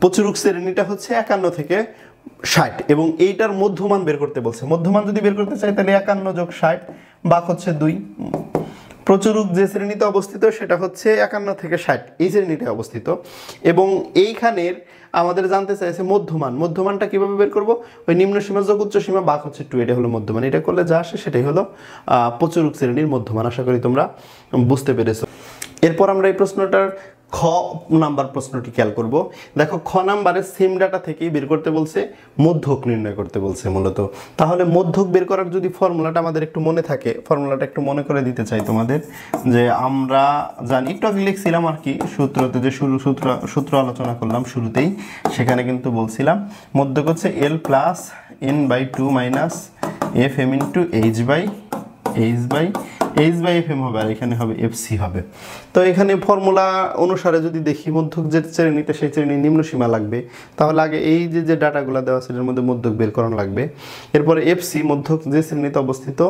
S2: প্রচুরক শ্রেণীটা হচ্ছে 51 থেকে 60 এবং এইটার মধ্যমান বের করতে বলছে। মধ্যমান যদি বের করতে চাই তাহলে 51 যোগ 60 ভাগ হচ্ছে 2। প্রচুরক যে শ্রেণীতে অবস্থিত সেটা হচ্ছে 51 থেকে 60 এই শ্রেণীতে অবস্থিত। এবং এইখানের আমাদের জানতে চাইছে মধ্যমান। মধ্যমানটা কিভাবে বের করব? ওই নিম্ন সীমা যোগ উচ্চ সীমা ভাগ হচ্ছে 2, এটা হলো মধ্যমান। এটা করলে যা আসে সেটাই হলো প্রচুরক শ্রেণীর মধ্যমান। আশা করি তোমরা বুঝতে পেরেছো। এরপর আমরা এই প্রশ্নটার খ নাম্বার প্রশ্নটি খেয়াল করব। দেখো খ নাম্বারে সেম ডাটা থেকেই বের করতে বলছে, মধ্যক নির্ণয় করতে বলছে মূলত। তাহলে মধ্যক বের করার যদি ফর্মুলাটা আমাদের একটু মনে থাকে, ফর্মুলাটা একটু মনে করে দিতে চাই তোমাদের, যে আমরা জানি, একটু আগে লিখছিলাম আর কি সূত্রতে, যে সূত্র আলোচনা করলাম শুরুতেই, সেখানে কিন্তু বলছিলাম মধ্যক হচ্ছে L plus N/2 minus FM into H by FM হবে, আর এখানে হবে FC হবে। তো এখানে ফর্মুলা অনুসারে যদি দেখি মধ্যক যে শ্রেণীতে সেই শ্রেণীর নিম্ন সীমা লাগবে, তাহলে আগে এই যে ডাটাগুলো দেওয়া আছে এর মধ্যে মধ্যক বের করানো লাগবে। এরপরে FC মধ্যক যে শ্রেণীতে অবস্থিত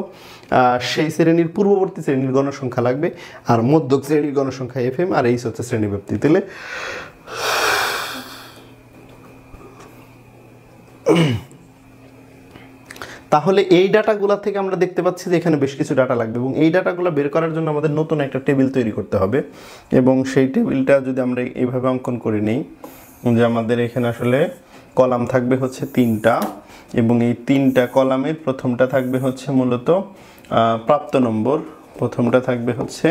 S2: সেই শ্রেণীর পূর্ববর্তী শ্রেণীর গণসংখ্যা লাগবে, আর মধ্যক শ্রেণীর গণসংখ্যা FM, আর এই হচ্ছে শ্রেণী ব্যাপ্তি। তাহলে তাহলে এই ডাটাগুলা থেকে আমরা দেখতে পাচ্ছি যে এখানে বেশ কিছু ডাটা লাগবে, এবং এই ডাটাগুলো বের করার জন্য আমাদের নতুন একটা টেবিল তৈরি করতে হবে। এবং সেই টেবিলটা যদি আমরা এইভাবে অঙ্কন করে নেই, যে আমাদের এখানে আসলে কলাম থাকবে হচ্ছে 3টা, এবং এই 3টা কলামের প্রথমটা থাকবে হচ্ছে মূলত প্রাপ্ত নম্বর, প্রথমটা থাকবে হচ্ছে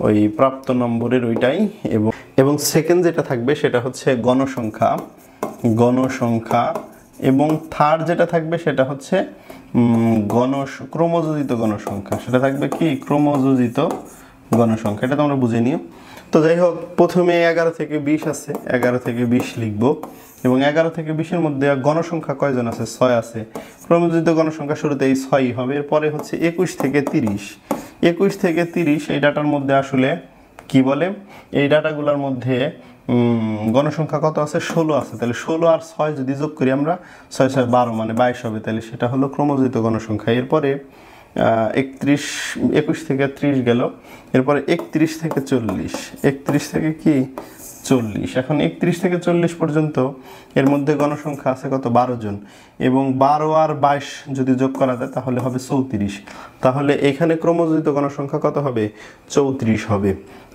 S2: ওই প্রাপ্ত নম্বরের ওইটাই, এবং সেকেন্ড যেটা থাকবে সেটা হচ্ছে গণসংখ্যা, এবং থার্ড যেটা থাকবে সেটা হচ্ছে ক্রমযোজিত গণসংখ্যা। সেটা থাকবে কি ক্রমযোজিত গণসংখ্যা। এটা তোমরা বুঝে নিও। তো যাই হোক, প্রথমে 11 থেকে 20 আছে, 11 থেকে 20 লিখবো, এবং 11 থেকে 20-এর মধ্যে গণসংখ্যা কয়জন আছে? 6 আছে। ক্রমযোজিত গণসংখ্যা শুরুতে এই 6ই হবে। এরপরে হচ্ছে 21 থেকে 30 এই ডাটার মধ্যে আসলে কি বলে, এই ডাটাগুলোর মধ্যে গণসংখ্যা কত আছে? 16 আছে। তাহলে 16 আর 6 যদি যোগ করি আমরা, 6 6 12 মানে 22 হবে। তাহলে সেটা হলো ক্রমযোজিত গণসংখ্যা। এরপরে 21 থেকে 30 গেল। এরপরে 31 থেকে 40, 31 থেকে কি 40। এখন 31 থেকে 40 পর্যন্ত এর মধ্যে গণসংখ্যা আছে কত? 12 জন, এবং 12 আর 22 যদি যোগ করা যায় তাহলে হবে 34। তাহলে এখানে ক্রমযোজিত গণসংখ্যা কত হবে? 34 হবে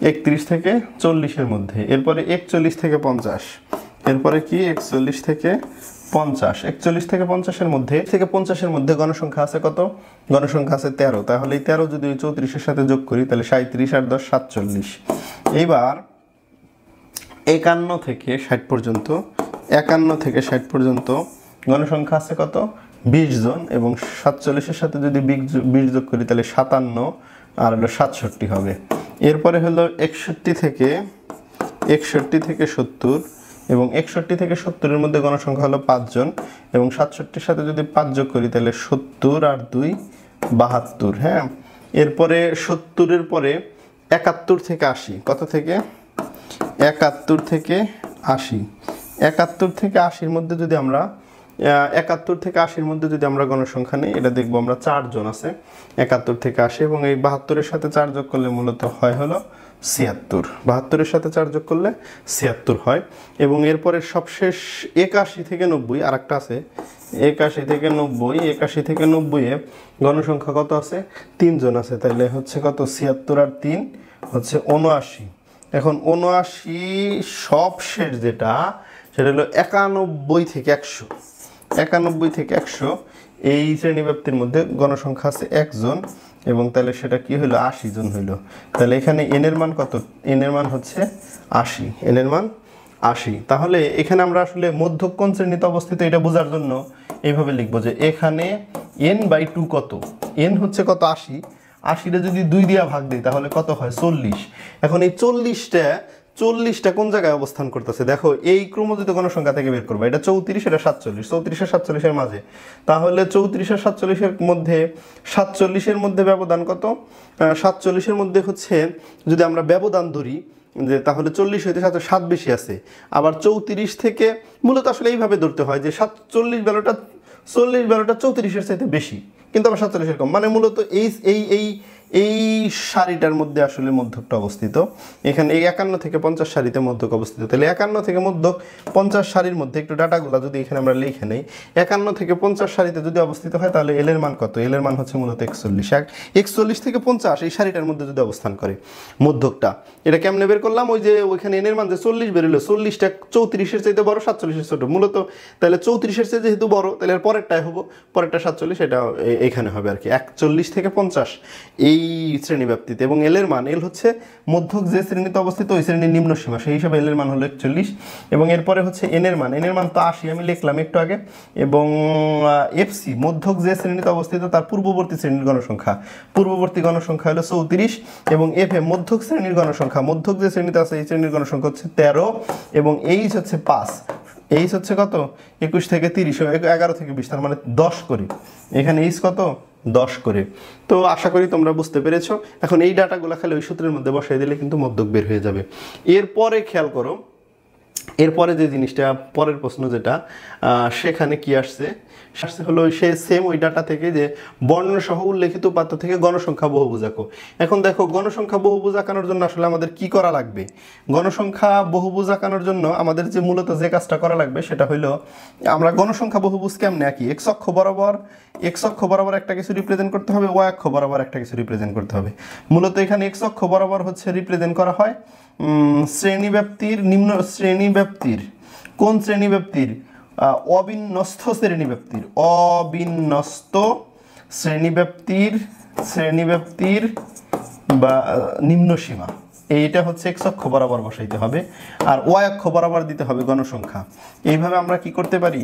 S2: 31 থেকে 40-এর মধ্যে। এরপরে 41 থেকে 50, এরপরে কি 41 থেকে 50, 41 থেকে 50-এর মধ্যে গণসংখ্যা আছে কত? গণসংখ্যা আছে 13। তাহলে এই 13 যদি 34-এর সাথে যোগ করি তাহলে 37 আর 10 47। এইবার 51 থেকে 60 পর্যন্ত গণসংখ্যা আছে কত? 20 জন, এবং 47-এর সাথে যদি 20 যোগ করি তাহলে 57 আর 67 হবে। এরপরে হলো 61 থেকে 70, এবং 61 থেকে 70-এর মধ্যে গণসংখ্যা হলো 5 জন, এবং 67-এর সাথে যদি 5 যোগ করি তাহলে 70 আর 2 72। হ্যাঁ, এরপরে 70-এর পরে 71 থেকে 80, কত থেকে 71 থেকে 80, 71 থেকে 80-র মধ্যে যদি আমরা 71 থেকে 80-র মধ্যে যদি আমরা গণসংখ্যা নিই, এটা দেখবো আমরা 4 জন আছে 71 থেকে 80, এবং এই 72-এর সাথে 4 যোগ করলে মূলত হয় হলো 76, 72-এর সাথে 4 যোগ করলে 76 হয়। এবং এরপরে সবশেষ 81 থেকে 90 আর একটা আছে, 81 থেকে 90, 81 থেকে 90-এ গণসংখ্যা কত আছে? 3 জন আছে, তাহলে হচ্ছে কত 76 আর 3 হচ্ছে 79। এখন 79 সবশেষ যেটা সেটা হলো 91 থেকে 100, 91 থেকে 100 এই শ্রেণীব্যাপ্তির মধ্যে গণসংখ্যা আছে 1 জন, এবং তাহলে সেটা কি হলো 80 জন হইলো। তাহলে এখানে n এর মান কত? n এর মান হচ্ছে 80, n এর মান 80। তাহলে এখানে আমরা আসলে মধ্যক কোন শ্রেণীতে অবস্থিত এটা বোঝার জন্য এইভাবে লিখবো যে এখানে n/2 কত, n হচ্ছে কত 80, 80-টা যদি 2 দিয়া ভাগ দিই তাহলে কত হয় 40। এখন এই 40টা কোন জায়গায় অবস্থান করতেছে দেখো, এই ক্রমযুক্ত গণসংখ্যা থেকে বের করবো। এটা 34, এটা 47, 34 আর 47-এর মাঝে, তাহলে 34 আর 47-এর মধ্যে 47-এর মধ্যে ব্যবধান কত? 47-এর মধ্যে হচ্ছে যদি আমরা ব্যবধান ধরি যে তাহলে 40 হইতে 7 বেশি আছে, আবার 34 থেকে মূলত আসলে এইভাবে ধরতে হয় যে 40 ভ্যালুটা 34-এর চাইতে বেশি, কিন্তু আবার 47-এর কম, মানে মূলত এই সারিটার মধ্যে আসলে মধ্যকটা অবস্থিত। এখানে এই 51 থেকে 50 সারিতে মধ্যক অবস্থিত। তাহলে 51 থেকে মধ্যক 50 সারির মধ্যে একটু ডাটাগুলো যদি এখানে আমরা লিখে নেই, 51 থেকে 50 সারিতে যদি অবস্থিত হয় তাহলে এল এর মান কত? এল এর মান হচ্ছে মূলত 41। 41 থেকে 50 এই সারিটার মধ্যে যদি অবস্থান করে মধ্যকটা, এটা কেমনে বের করলাম? ওই যে ওইখানে এন এর মান যে 40 বেরোলো, 40টা 34-এর চাইতে বড়, 47-এর ছোট মূলত, তাহলে 34-এর চেয়ে যেহেতু বড় তাহলে এর পরেরটাই হবো, পরেরটা 47, এটা এখানে হবে আর কি 41 থেকে 50 এই শ্রেণীব্যাপ্তিতে। এবং এল এর মান, এল হচ্ছে মধ্যক যে শ্রেণীতে অবস্থিত ওই শ্রেণীর নিম্ন সীমা, সেই হিসাবে এল এর মান হলো 41। এবং এরপরে হচ্ছে এন এর মান, এন এর মান তো 80 আমি লিখলাম একটু আগে। এবং এফসি মধ্যক যে শ্রেণীতে অবস্থিত তার পূর্ববর্তী শ্রেণীর গণসংখ্যা, পূর্ববর্তী গণসংখ্যা হলো 34। এবং এফ এ মধ্যক শ্রেণীর গণসংখ্যা, মধ্যক যে শ্রেণীতে আছে এই শ্রেণীর গণসংখ্যা হচ্ছে 13, এবং এইচ হচ্ছে 5, এইচ হচ্ছে কত 21 থেকে 30, 11 থেকে 20, তার মানে 10 করে। এখানে এইচ কত 10 করে। তো আশা করি তোমরা বুঝতে পেরেছো। এখন এই ডাটাগুলো খালি ওই সূত্রের মধ্যে বসাই দিলে কিন্তু মধ্যক বের হয়ে যাবে। এরপরে খেয়াল করো, এরপরে যে জিনিসটা পরের প্রশ্ন যেটা সেখানে কি আসছে হলো সে সেম ওই ডাটা থেকে যে বর্ণসহ উল্লেখিত উপাত্ত থেকে গণসংখ্যা বহুভুজ আঁকো। এখন দেখো গণসংখ্যা বহুভুজ আঁকানোর জন্য আসলে আমাদের কি করা লাগবে? গণসংখ্যা বহুভুজ আঁকানোর জন্য আমাদের যে মূলত যে কাজটা করা লাগবে সেটা হলো আমরা গণসংখ্যা বহুভুজ কেমনে আঁকি? এক্স অক্ষ বরাবর একটা কিছু রিপ্রেজেন্ট করতে হবে, ওয়াই অক্ষ বরাবর একটা কিছু রিপ্রেজেন্ট করতে হবে। মূলত এখানে এক্স অক্ষ বরাবর হচ্ছে রিপ্রেজেন্ট করা হয় শ্রেণীব্যাপ্তির নিম্ন শ্রেণীব্যাপ্তির, কোন শ্রেণীব্যাপ্তির? অবিন্যস্ত শ্রেণীব্যাপ্তির, অবিন্যস্ত শ্রেণীব্যাপ্তির বা নিম্ন সীমা। এইটা হচ্ছে এক্স অক্ষ বরাবর বসাইতে হবে, আর ওয়াই অক্ষ বরাবর দিতে হবে গণসংখ্যা। এইভাবে আমরা কি করতে পারি?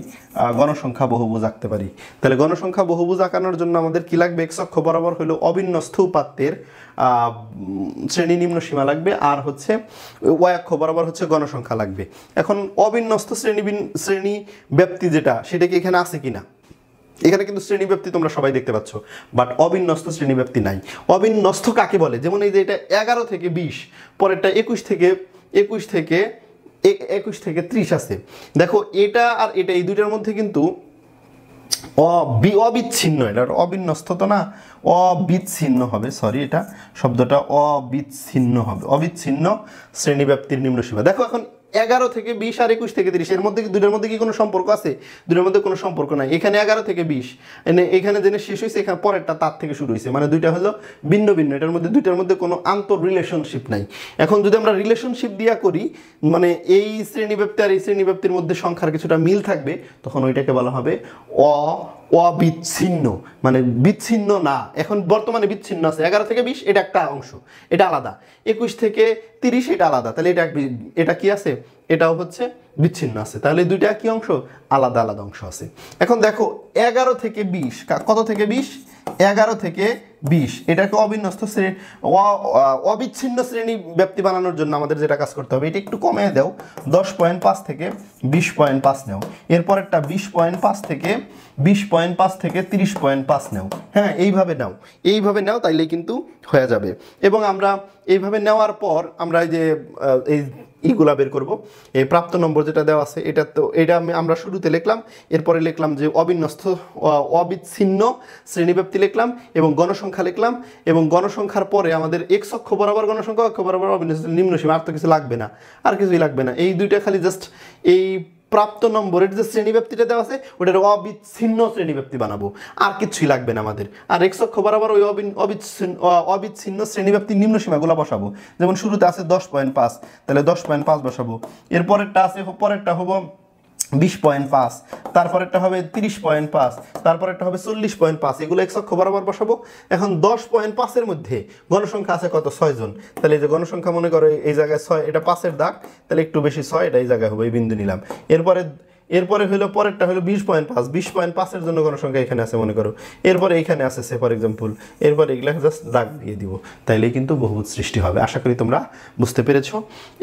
S2: গণসংখ্যা বহুভুজ আঁকতে পারি। তাহলে গণসংখ্যা বহুভুজ আঁকানোর জন্য আমাদের কি লাগবে? এক্স অক্ষ বরাবর হলো অবিন্যস্ত উপাত্তের শ্রেণী নিম্ন সীমা লাগবে, আর হচ্ছে ওয়াই অক্ষ বরাবর হচ্ছে গণসংখ্যা লাগবে। এখন অবিন্যস্ত শ্রেণী ব্যাপ্তি যেটা, সেটা কি এখানে আছে কিনা? এখানে কিন্তু শ্রেণীব্যাপ্তি তোমরা সবাই দেখতে পাচ্ছ, বাট অবিন্যস্ত শ্রেণীব্যাপ্তি নাই। অবিন্যস্ত কাকে বলে? যেমন এই যে এটা 11 থেকে 20, পরেরটা 21 থেকে 30 আছে। দেখো এটা আর এটা এই দুইটার মধ্যে কিন্তু অবিচ্ছিন্ন, এটা অবিন্যস্ত তো না, অবিচ্ছিন্ন হবে, সরি এটা শব্দটা অবিচ্ছিন্ন হবে, অবিচ্ছিন্ন শ্রেণীব্যাপ্তির নিম্ন সীমা। দেখো এখন 11 থেকে 20 আর 21 থেকে 30 এর মধ্যে দুইটার মধ্যে কি কোনো সম্পর্ক আছে? দুইটার মধ্যে কোনো সম্পর্ক নাই। এখানে 11 থেকে 20 এখানে জেনে শেষ হয়েছে, এখানে পরেরটা তার থেকে শুরু হয়েছে, মানে দুইটা হলো ভিন্ন ভিন্ন, এটার মধ্যে দুইটার মধ্যে কোনো আন্তর রিলেশনশিপ নাই। এখন যদি আমরা রিলেশনশিপ দিয়া করি, মানে এই শ্রেণীব্যাপ্তি আর এই শ্রেণীব্যাপ্তির মধ্যে সংখ্যার কিছুটা মিল থাকবে, তখন ওইটাকে বলা হবে অবিচ্ছিন্ন, মানে বিচ্ছিন্ন না। এখন বর্তমানে বিচ্ছিন্ন আছে 11 থেকে 20, এটা একটা অংশ, এটা আলাদা। 21 থেকে 30 এটা আলাদা, তাহলে এটা কি আছে? এটাও হচ্ছে বিচ্ছিন্ন আছে। তাহলে দুইটা কি অংশ? আলাদা আলাদা অংশ আছে। এখন দেখো 11 থেকে 20, কত থেকে 20? 11 থেকে 20 এটাকে অবিন্যস্ত অবিচ্ছিন্ন শ্রেণী ব্যাপ্তি বানানোর জন্য আমাদের যেটা কাজ করতে হবে, এটা একটু কমিয়ে দাও, 10.5 থেকে 20.5 নাও। এরপরেরটা 20.5 থেকে 30.5 নাও। হ্যাঁ, এইভাবে নাও, তাইলে কিন্তু হয়ে যাবে। এবং আমরা এইভাবে নেওয়ার পর আমরা এই যে এই ইগুলা বের করব, এই প্রাপ্ত নম্বর যেটা দেওয়া আছে এটা আমরা শুরুতে লিখলাম, এরপরে লিখলাম যে অবিচ্ছিন্ন শ্রেণীব্যাপ্তি লিখলাম এবং গণসংখ্যা লিখলাম, এবং গণসংখ্যার পরে আমাদের এক্স অক্ষ বরাবর গণসংখ্যা, অক্ষ বরাবর নিম্ন সীমা, আর তো কিছু লাগবে না, আর কিছুই লাগবে না। এই দুইটা খালি জাস্ট এই প্রাপ্ত নম্বরের যে শ্রেণীব্যাপ্তিটা দেওয়া আছে ওটার অবিচ্ছিন্ন শ্রেণীব্যাপ্তি বানাবো, আর কিছুই লাগবে না আমাদের। আর এক্স অক্ষ বরাবর ওই অবিচ্ছিন্ন শ্রেণীব্যাপ্তির নিম্ন সীমাগুলো বসাবো। যেমন শুরুতে আছে 10.5, তাহলে 10.5 বসাবো। এরপরেরটা আছে, পরেরটা হবো 20.5, তারপরেরটা হবে 30.5, তারপরেরটা হবে 40.5, এগুলো এক্স অক্ষ বরাবর বসাবো। এখন 10.5-এর মধ্যে গণসংখ্যা আছে কত? 6 জন। তাহলে এই যে গণসংখ্যা মনে করো এই জায়গায় 6, এটা 5-এর দাগ, তাহলে একটু বেশি 6, এটা এই জায়গায় হবে, এই বিন্দু নিলাম। এরপরে হলো পরেরটা হলো 20.5, 20.5-এর জন্য গণসংখ্যা এখানে আছে মনে করো, এরপরে এইখানে আছে সে ফর এক্সাম্পল, এরপরে এগুলা জাস্ট দাগ দিয়ে দিব, তাইলেই কিন্তু বহুভুজ সৃষ্টি হবে। আশা করি তোমরা বুঝতে পেরেছো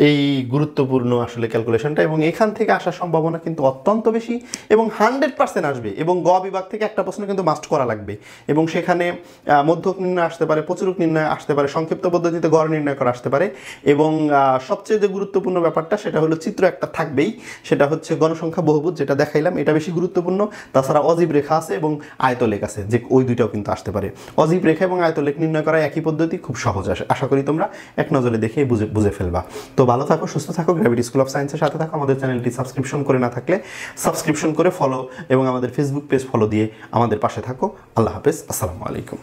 S2: এই গুরুত্বপূর্ণ আসলে ক্যালকুলেশনটা, এবং এখান থেকে আসার সম্ভাবনা কিন্তু অত্যন্ত বেশি এবং 100% আসবে। এবং গ বিভাগ থেকে একটা প্রশ্ন কিন্তু মাস্ট করা লাগবে, এবং সেখানে মধ্যক নির্ণয় আসতে পারে, প্রচুরক নির্ণয় আসতে পারে, সংক্ষিপ্ত পদ্ধতিতে গড় নির্ণয় করা আসতে পারে, এবং সবচেয়ে যে গুরুত্বপূর্ণ ব্যাপারটা সেটা হলো চিত্র একটা থাকবেই, সেটা হচ্ছে গণসংখ্যা বহুভুজ যেটা দেখাইলাম, এটা বেশি গুরুত্বপূর্ণ। তাছাড়া অজীব রেখা আছে এবং আয়তলেখ আছে, যে ওই দুইটাও কিন্তু আসতে পারে। অজীব রেখা এবং আয়তলেখ নির্ণয় করা একই পদ্ধতি, খুব সহজ আসে। আশা করি তোমরা এক নজরে দেখে বুঝে ফেলবা। তো ভালো থাকো, সুস্থ থাকো, গ্র্যাভিটি স্কুল অফ সায়েন্সের সাথে থাকো। আমাদের চ্যানেলটি সাবস্ক্রিপশন করে না থাকলে সাবস্ক্রিপশন করে ফলো, এবং আমাদের ফেসবুক পেজ ফলো দিয়ে আমাদের পাশে থাকো। আল্লাহ হাফেজ, আসসালামু আলাইকুম।